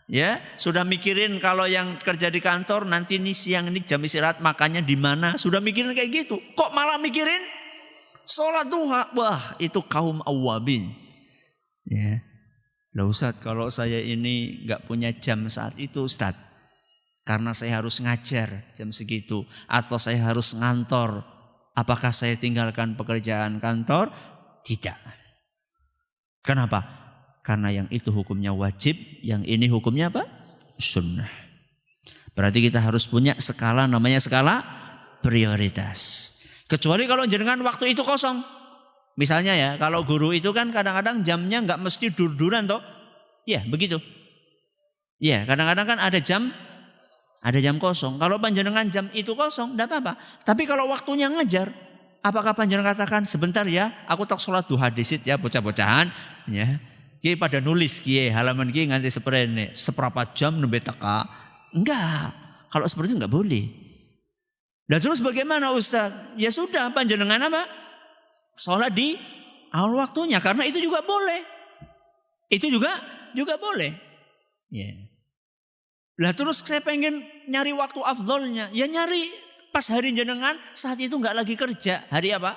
Ya, sudah mikirin kalau yang kerja di kantor nanti nih siang ini jam istirahat makannya di mana? Sudah mikirin kayak gitu. Kok malah mikirin sholat duha? Wah, itu kaum awabin. Ya. Lah Ustaz, kalau saya ini nggak punya jam saat itu Ustaz, karena saya harus ngajar jam segitu atau saya harus ngantor, apakah saya tinggalkan pekerjaan kantor? Tidak. Kenapa? Karena yang itu hukumnya wajib, yang ini hukumnya apa? Sunnah. Berarti kita harus punya skala, namanya skala prioritas. Kecuali kalau jenengan waktu itu kosong. Misalnya ya, kalau guru itu kan kadang-kadang jamnya nggak mesti dur-duran toh. Iya, begitu. Iya, kadang-kadang kan ada jam kosong. Kalau panjenengan jam itu kosong, tidak apa-apa. Tapi kalau waktunya ngajar, apakah panjenengan katakan sebentar ya, aku tak sholat duha disit ya, bocah-bocahan, ya. Ki pada nulis ki halaman ki nganti seprene, seperempat jam nembe teka. Enggak. Kalau seperti itu enggak boleh. Nah terus bagaimana Ustaz? Ya sudah, panjenengan apa? Sholat di awal waktunya, karena itu juga boleh. Itu juga boleh. Ya. Lah terus saya pengen nyari waktu afdolnya. Ya nyari pas hari jenengan saat itu enggak lagi kerja. Hari apa?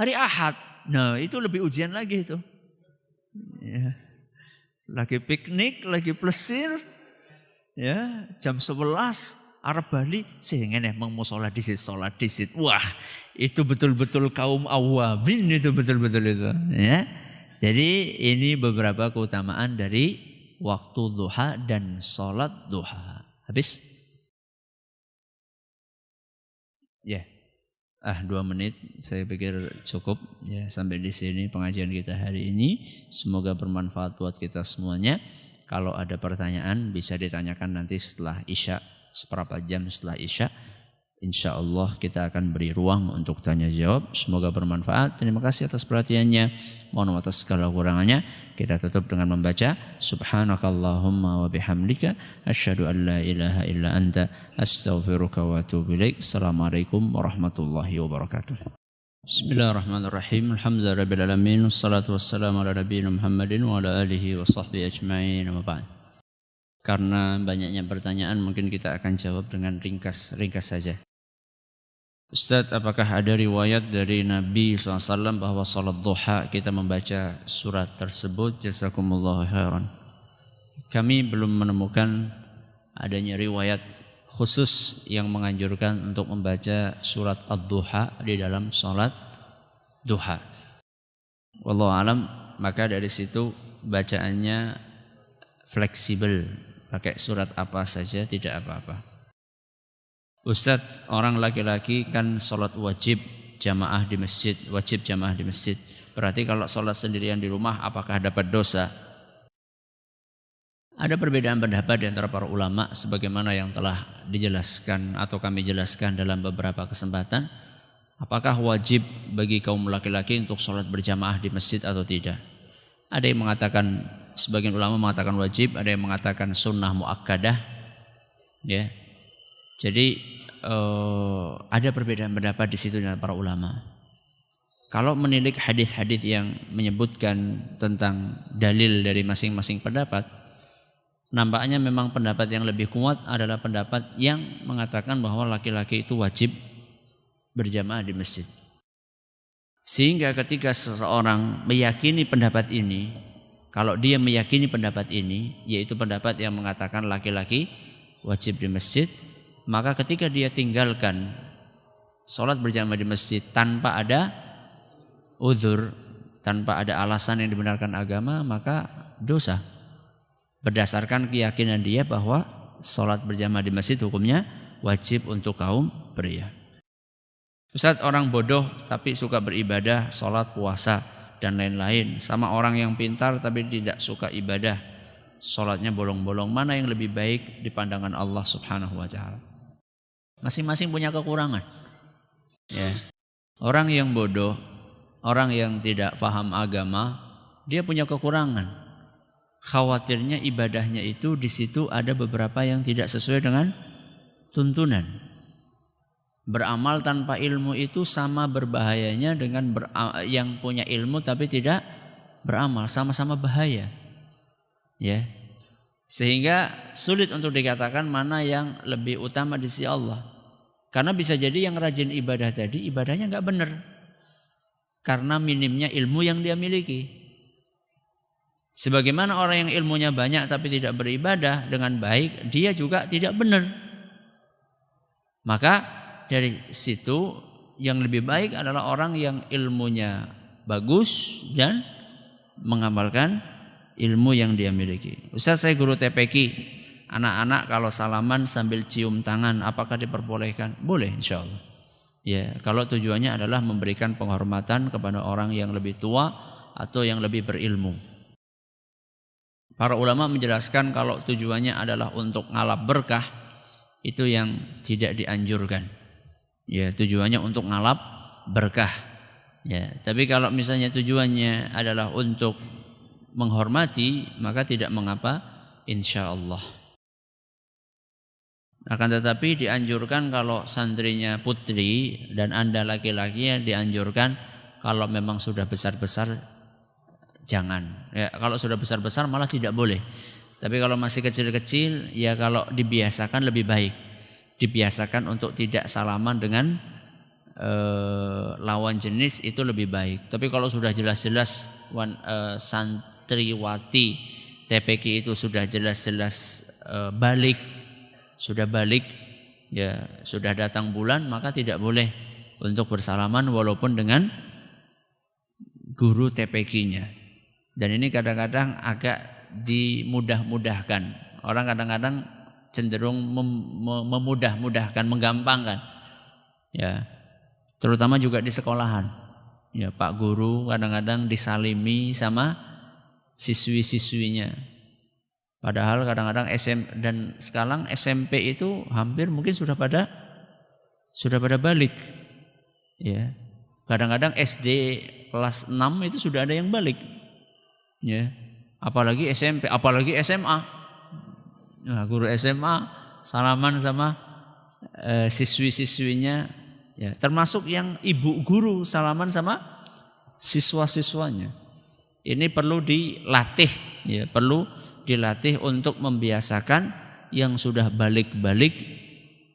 Hari Ahad. Nah itu lebih ujian lagi itu. Ya. Lagi piknik, lagi plesir. Ya, jam 11 arep bali sehingga emang mau sholat disit. Wah, itu betul-betul kaum awabin, itu betul-betul itu. Ya. Jadi ini beberapa keutamaan dari waktu duha dan sholat duha. Habis? Ya. 2 menit saya pikir cukup ya, sampai di sini pengajian kita hari ini. Semoga bermanfaat buat kita semuanya. Kalau ada pertanyaan bisa ditanyakan nanti setelah Isya, seberapa jam setelah Isya. Insya Allah kita akan beri ruang untuk tanya jawab. Semoga bermanfaat. Terima kasih atas perhatiannya. Mohon maaf atas segala kurangannya. Kita tutup dengan membaca Subhanakallahumma wa bihamdika asyhadu an la ilaha illa anta astaghfiruka wa atubu ilaik. Assalamualaikum warahmatullahi wabarakatuh. Bismillahirrahmanirrahim. Alhamdulillahirabbil alamin. Wassalatu wassalamu ala nabiyina Muhammadin wa ala alihi wa sahbihi ajmain. Amma ba'd. Karena banyaknya pertanyaan mungkin kita akan jawab dengan ringkas saja. Ustaz, apakah ada riwayat dari Nabi SAW bahwa salat duha kita membaca surat tersebut? Jazakumullahu khairan. Kami belum menemukan adanya riwayat khusus yang menganjurkan untuk membaca surat ad-duha di dalam salat duha. Wallahu alam, maka dari situ bacaannya fleksibel, pakai surat apa saja tidak apa-apa. Ustadz, orang laki-laki kan sholat wajib jamaah di masjid. Berarti kalau sholat sendirian di rumah apakah dapat dosa? Ada perbedaan pendapat di antara para ulama sebagaimana yang telah dijelaskan atau kami jelaskan dalam beberapa kesempatan. Apakah wajib bagi kaum laki-laki untuk sholat berjamaah di masjid atau tidak? Ada yang mengatakan, sebagian ulama mengatakan wajib, ada yang mengatakan sunnah muakkadah. Ya. Jadi ada perbedaan pendapat di situ dengan para ulama. Kalau menilik hadis-hadis yang menyebutkan tentang dalil dari masing-masing pendapat, nampaknya memang pendapat yang lebih kuat adalah pendapat yang mengatakan bahwa laki-laki itu wajib berjamaah di masjid. Sehingga ketika seseorang meyakini pendapat ini, kalau dia meyakini pendapat ini, yaitu pendapat yang mengatakan laki-laki wajib di masjid, maka ketika dia tinggalkan Sholat berjamaah di masjid tanpa ada uzur, tanpa ada alasan yang dibenarkan agama, maka dosa. Berdasarkan keyakinan dia bahwa sholat berjamaah di masjid hukumnya wajib untuk kaum pria. Ustaz, orang bodoh tapi suka beribadah, sholat, puasa, dan lain-lain. Sama orang yang pintar tapi tidak suka ibadah, sholatnya bolong-bolong. Mana yang lebih baik di pandangan Allah Subhanahu wa ta'ala? Masing-masing punya kekurangan. Ya. Orang yang bodoh, orang yang tidak paham agama, dia punya kekurangan. Khawatirnya ibadahnya itu di situ ada beberapa yang tidak sesuai dengan tuntunan. Beramal tanpa ilmu itu sama berbahayanya dengan yang punya ilmu tapi tidak beramal, sama-sama bahaya. Ya. Sehingga sulit untuk dikatakan mana yang lebih utama di sisi Allah. Karena bisa jadi yang rajin ibadah tadi ibadahnya enggak benar. Karena minimnya ilmu yang dia miliki. Sebagaimana orang yang ilmunya banyak tapi tidak beribadah dengan baik, dia juga tidak benar. Maka dari situ yang lebih baik adalah orang yang ilmunya bagus dan mengamalkan ilmu yang dia miliki. Ustaz, saya guru TPQ. Anak-anak kalau salaman sambil cium tangan, apakah diperbolehkan? Boleh, insya Allah. Ya, kalau tujuannya adalah memberikan penghormatan kepada orang yang lebih tua atau yang lebih berilmu. Para ulama menjelaskan kalau tujuannya adalah untuk ngalap berkah, itu yang tidak dianjurkan. Ya, tujuannya untuk ngalap berkah. Ya, tapi kalau misalnya tujuannya adalah untuk menghormati, maka tidak mengapa, insya Allah. Akan tetapi dianjurkan kalau santrinya putri dan Anda laki-laki, ya dianjurkan kalau memang sudah besar-besar jangan. Ya, kalau sudah besar-besar malah tidak boleh. Tapi kalau masih kecil-kecil, ya kalau dibiasakan lebih baik. Dibiasakan untuk tidak salaman dengan lawan jenis itu lebih baik. Tapi kalau sudah jelas-jelas santriwati TPQ itu sudah jelas-jelas sudah balik, ya sudah datang bulan, maka tidak boleh untuk bersalaman walaupun dengan guru TPQ-nya. Dan ini kadang-kadang agak dimudah-mudahkan. Orang kadang-kadang cenderung memudah-mudahkan, menggampangkan. Ya, terutama juga di sekolahan. Ya, Pak Guru kadang-kadang disalimi sama siswi-siswinya. Padahal kadang-kadang dan sekarang SMP itu hampir mungkin sudah pada balik. Ya. Kadang-kadang SD kelas 6 itu sudah ada yang balik. Ya. Apalagi SMP, apalagi SMA. Nah, guru SMA salaman sama siswi-siswinya, ya, termasuk yang ibu guru salaman sama siswa-siswanya. Ini perlu dilatih, ya, perlu dilatih untuk membiasakan yang sudah balik-balik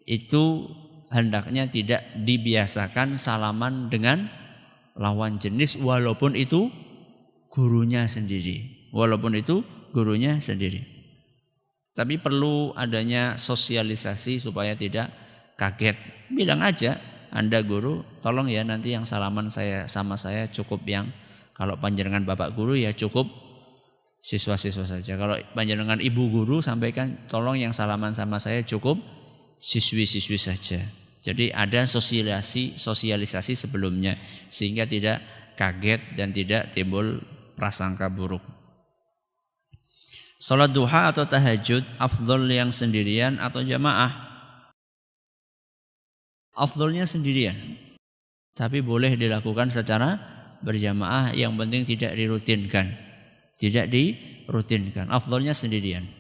itu hendaknya tidak dibiasakan salaman dengan lawan jenis walaupun itu gurunya sendiri. Tapi perlu adanya sosialisasi supaya tidak kaget. Bilang aja, Anda guru, tolong ya nanti yang salaman sama saya cukup yang, kalau panjenengan bapak guru ya cukup siswa-siswa saja. Kalau panjenengan ibu guru sampaikan tolong yang salaman sama saya cukup siswi-siswi saja. Jadi ada sosialisasi sebelumnya sehingga tidak kaget dan tidak timbul prasangka buruk. Salat duha atau tahajud afdol yang sendirian atau jamaah? Afdolnya sendirian. Tapi boleh dilakukan secara berjamaah, yang penting tidak dirutinkan. Afdolnya sendirian.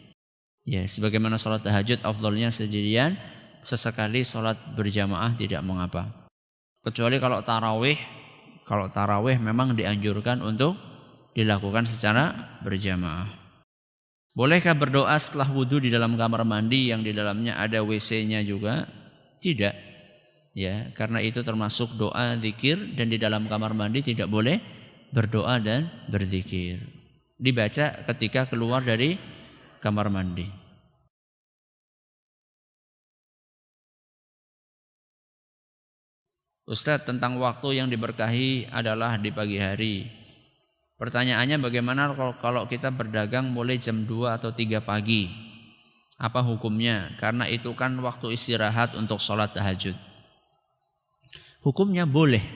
Ya, sebagaimana salat tahajud afdolnya sendirian, sesekali salat berjamaah tidak mengapa. Kecuali kalau tarawih memang dianjurkan untuk dilakukan secara berjamaah. Bolehkah berdoa setelah wudhu di dalam kamar mandi yang di dalamnya ada WC-nya juga? Tidak. Ya, karena itu termasuk doa zikir dan di dalam kamar mandi tidak boleh berdoa dan berzikir. Dibaca ketika keluar dari kamar mandi. Ustadz, tentang waktu yang diberkahi adalah di pagi hari. Pertanyaannya bagaimana kalau kita berdagang mulai jam 2 atau 3 pagi? Apa hukumnya? Karena itu kan waktu istirahat untuk sholat tahajud. Hukumnya boleh.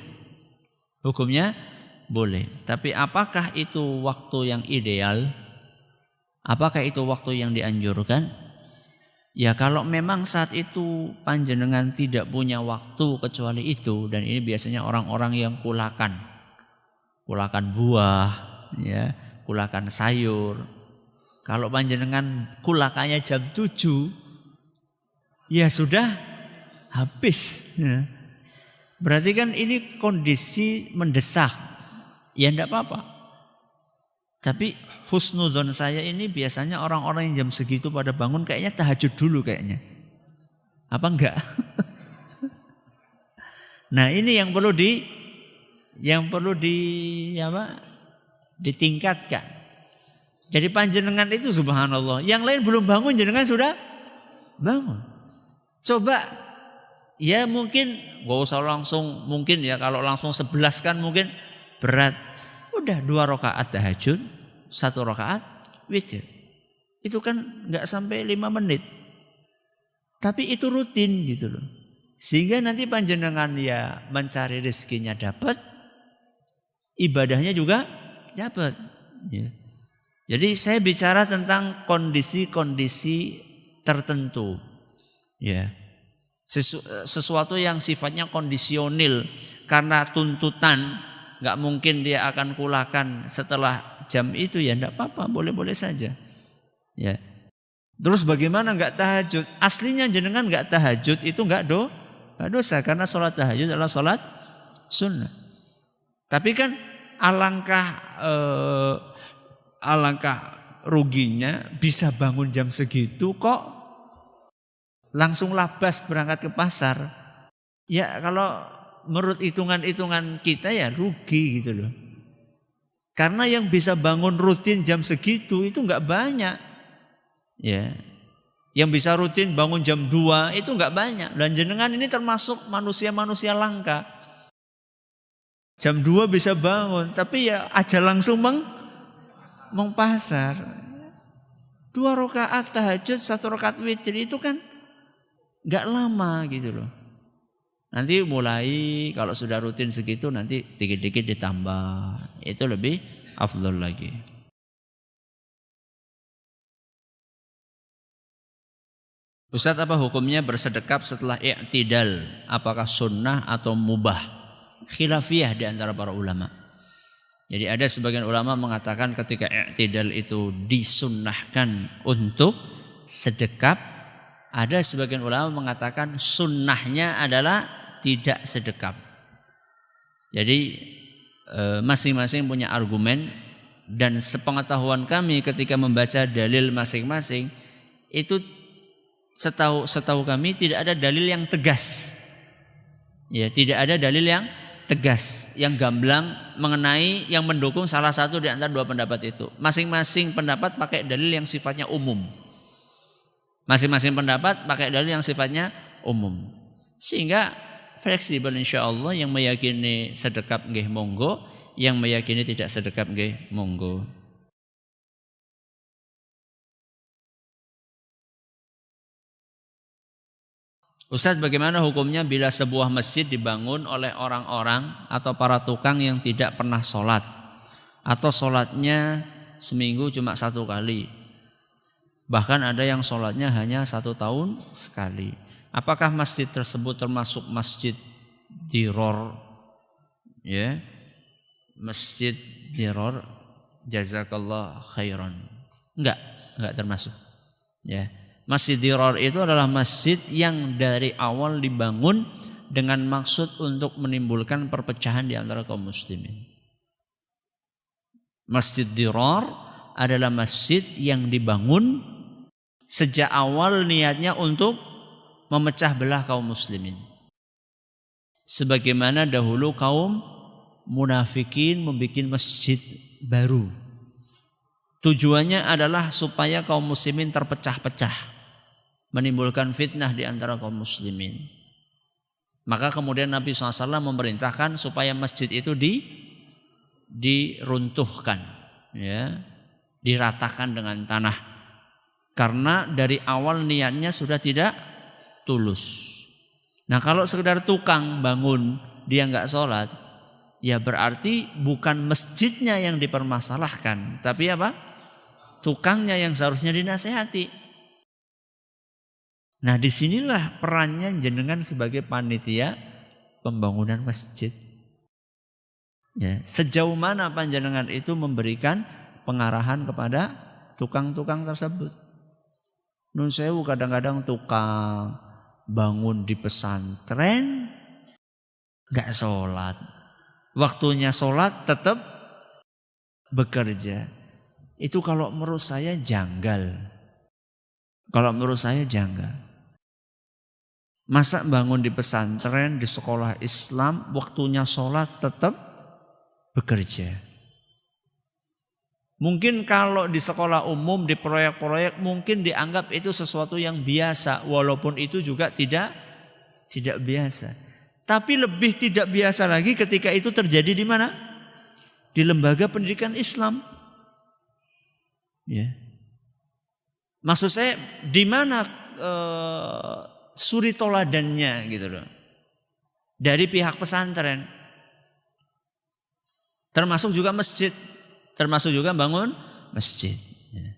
Hukumnya boleh. Tapi apakah itu waktu yang ideal? Apakah itu waktu yang dianjurkan? Ya kalau memang saat itu panjenengan tidak punya waktu kecuali itu, dan ini biasanya orang-orang yang kulakan buah, ya, kulakan sayur. Kalau panjenengan kulakannya jam 7, ya sudah habis. Ya. Berarti kan ini kondisi mendesak, ya enggak apa-apa. Tapi husnudzon saya ini biasanya orang-orang yang jam segitu pada bangun kayaknya tahajud dulu kayaknya. Apa enggak? Nah ini yang perlu ditingkatkan. Jadi panjenengan itu subhanallah, yang lain belum bangun jenengan sudah bangun. Coba ya mungkin gak usah langsung, mungkin ya kalau langsung 11 kan mungkin berat. Udah 2 rakaat tahajud, 1 rakaat witir. Itu kan gak sampai 5 menit. Tapi itu rutin gitu loh. Sehingga nanti panjenengan ya mencari rezekinya dapat, ibadahnya juga dapat. Ya. Jadi saya bicara tentang kondisi-kondisi tertentu. Ya. Sesuatu yang sifatnya kondisional karena tuntutan, nggak mungkin dia akan kulakan setelah jam itu, ya enggak apa-apa, boleh-boleh saja. Ya. Terus bagaimana nggak tahajud? Aslinya jenengan nggak tahajud itu nggak dosa karena sholat tahajud adalah sholat sunnah. Tapi kan alangkah ruginya bisa bangun jam segitu kok langsung labas berangkat ke pasar. Ya kalau menurut hitungan-hitungan kita ya rugi gitu loh. Karena yang bisa bangun rutin jam segitu itu nggak banyak. Ya. Yang bisa rutin bangun jam 2 itu nggak banyak. Dan jenengan ini termasuk manusia-manusia langka. Jam 2 bisa bangun, tapi ya aja langsung mengpasar. 2 rakaat tahajud, 1 rakaat witir itu kan nggak lama gitu loh. Nanti mulai kalau sudah rutin segitu nanti sedikit-sedikit ditambah. Itu lebih afdol lagi. Ustadz, apa hukumnya bersedekap setelah i'tidal? Apakah sunnah atau mubah? Khilafiyah di antara para ulama. Jadi ada sebagian ulama mengatakan ketika i'tidal itu disunnahkan untuk sedekap. Ada sebagian ulama mengatakan sunnahnya adalah tidak sedekap. Jadi masing-masing punya argumen, dan sepengetahuan kami ketika membaca dalil masing-masing itu setahu kami tidak ada dalil yang tegas. Ya, tidak ada dalil yang tegas, yang gamblang mengenai yang mendukung salah satu di antara 2 pendapat itu. Masing-masing pendapat pakai dalil yang sifatnya umum. Masing-masing pendapat pakai dalil yang sifatnya umum. Sehingga fleksibel insyaallah, yang meyakini sedekap nggih monggo, yang meyakini tidak sedekap nggih monggo. Ustadz, bagaimana hukumnya bila sebuah masjid dibangun oleh orang-orang atau para tukang yang tidak pernah sholat, atau sholatnya seminggu cuma 1 kali, bahkan ada yang sholatnya hanya 1 tahun sekali? Apakah masjid tersebut termasuk masjid diror? Ya, masjid diror, jazakallah khairan. Enggak termasuk. Ya. Masjid diror itu adalah masjid yang dari awal dibangun dengan maksud untuk menimbulkan perpecahan di antara kaum muslimin. Masjid diror adalah masjid yang dibangun sejak awal niatnya untuk memecah belah kaum muslimin. Sebagaimana dahulu kaum munafikin membuat masjid baru. Tujuannya adalah supaya kaum muslimin terpecah-pecah, menimbulkan fitnah di antara kaum muslimin. Maka kemudian Nabi SAW memerintahkan supaya masjid itu diruntuhkan, ya, diratakan dengan tanah. Karena dari awal niatnya sudah tidak tulus. Nah kalau sekedar tukang bangun dia nggak sholat, ya berarti bukan masjidnya yang dipermasalahkan, tapi apa? Tukangnya yang seharusnya dinasehati. Nah disinilah perannya jenengan sebagai panitia pembangunan masjid. Ya, sejauh mana panjenengan itu memberikan pengarahan kepada tukang-tukang tersebut. Nun sewu kadang-kadang tukang bangun di pesantren gak sholat. Waktunya sholat tetap bekerja. Itu kalau menurut saya janggal. Kalau menurut saya janggal. Masa bangun di pesantren, di sekolah Islam, waktunya sholat tetap bekerja. Mungkin kalau di sekolah umum, di proyek-proyek mungkin dianggap itu sesuatu yang biasa. Walaupun itu juga tidak biasa. Tapi lebih tidak biasa lagi ketika itu terjadi di mana? Di lembaga pendidikan Islam. Ya. Maksud saya di mana suri toladannya gitu loh. Dari pihak pesantren. Termasuk juga masjid. Termasuk juga bangun masjid. Ya.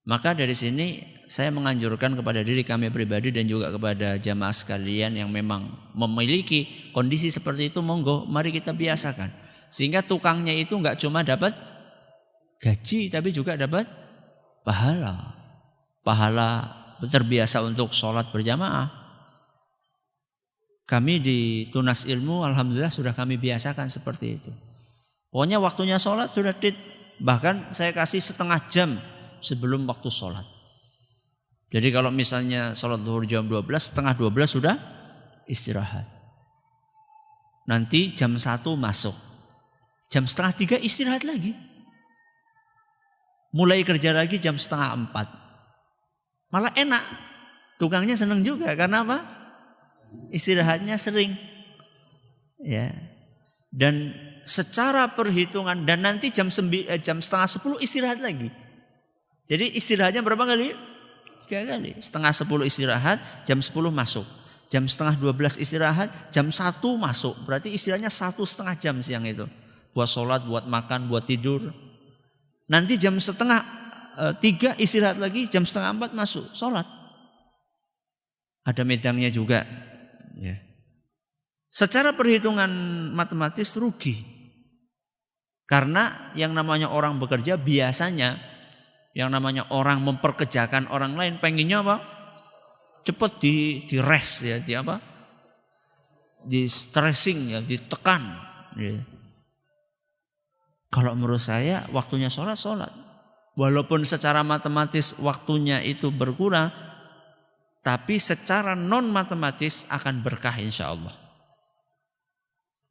Maka dari sini saya menganjurkan kepada diri kami pribadi dan juga kepada jamaah sekalian yang memang memiliki kondisi seperti itu, monggo mari kita biasakan. Sehingga tukangnya itu enggak cuma dapat gaji tapi juga dapat pahala. Pahala terbiasa untuk sholat berjamaah. Kami di Tunas Ilmu alhamdulillah sudah kami biasakan seperti itu. Pokoknya waktunya sholat sudah bahkan saya kasih setengah jam sebelum waktu sholat. Jadi kalau misalnya sholat zuhur jam 12, setengah 12 sudah istirahat. Nanti jam 1 masuk. Jam setengah 3 istirahat lagi. Mulai kerja lagi jam setengah 4. Malah enak. Tukangnya senang juga karena apa? Istirahatnya sering. Ya. Dan secara perhitungan dan nanti jam setengah 10 istirahat lagi. Jadi istirahatnya berapa kali? 3 kali. Setengah 10 istirahat, jam 10 masuk. Jam setengah 12 istirahat, jam 1 masuk. Berarti istirahatnya 1,5 jam siang itu. Buat sholat, buat makan, buat tidur. Nanti jam setengah 3 istirahat lagi, jam setengah 4 masuk sholat. Ada medangnya juga. Ya. Secara perhitungan matematis rugi. Karena yang namanya orang bekerja biasanya, yang namanya orang memperkerjakan orang lain pengennya apa? Cepat di rest ya, di apa? Di stressing ya, ditekan. Ya. Kalau menurut saya waktunya sholat. Walaupun secara matematis waktunya itu berkurang, tapi secara non matematis akan berkah insya Allah.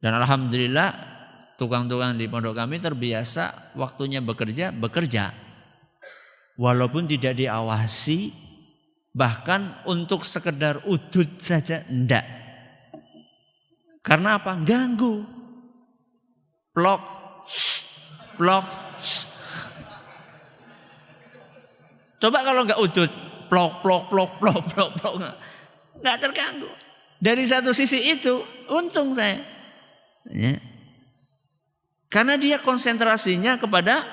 Dan alhamdulillah tukang-tukang di pondok kami terbiasa waktunya bekerja. Walaupun tidak diawasi, bahkan untuk sekedar udut saja enggak. Karena apa? Ganggu. Plok. Coba kalau enggak udut, plok. Enggak terganggu. Dari satu sisi itu untung saya. Ya. Karena dia konsentrasinya kepada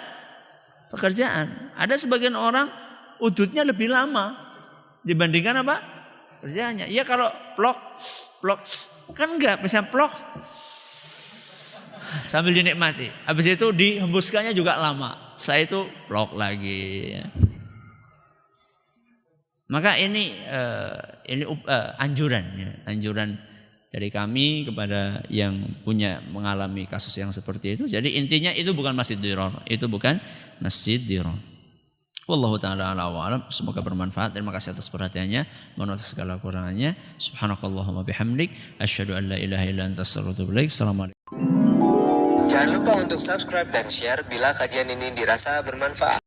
pekerjaan. Ada sebagian orang udutnya lebih lama dibandingkan apa? Kerjaannya. Ya kalau plok kan enggak bisa plok sambil dinikmati. Habis itu dihembuskannya juga lama. Setelah itu plok lagi. Ya. Maka ini anjuran dari kami kepada yang punya mengalami kasus yang seperti itu. Jadi intinya itu bukan masjid diror, itu bukan masjid diror. Wallahu taala a'lam wa a'lam. Semoga bermanfaat. Terima kasih atas perhatiannya. Mohon maaf segala kurangannya. Subhanakallahumma bihamdik asyhadu an la ilaha illa anta astaghfiruka wa atubu ilaik. Assalamualaikum. Jangan lupa untuk subscribe dan share bila kajian ini dirasa bermanfaat.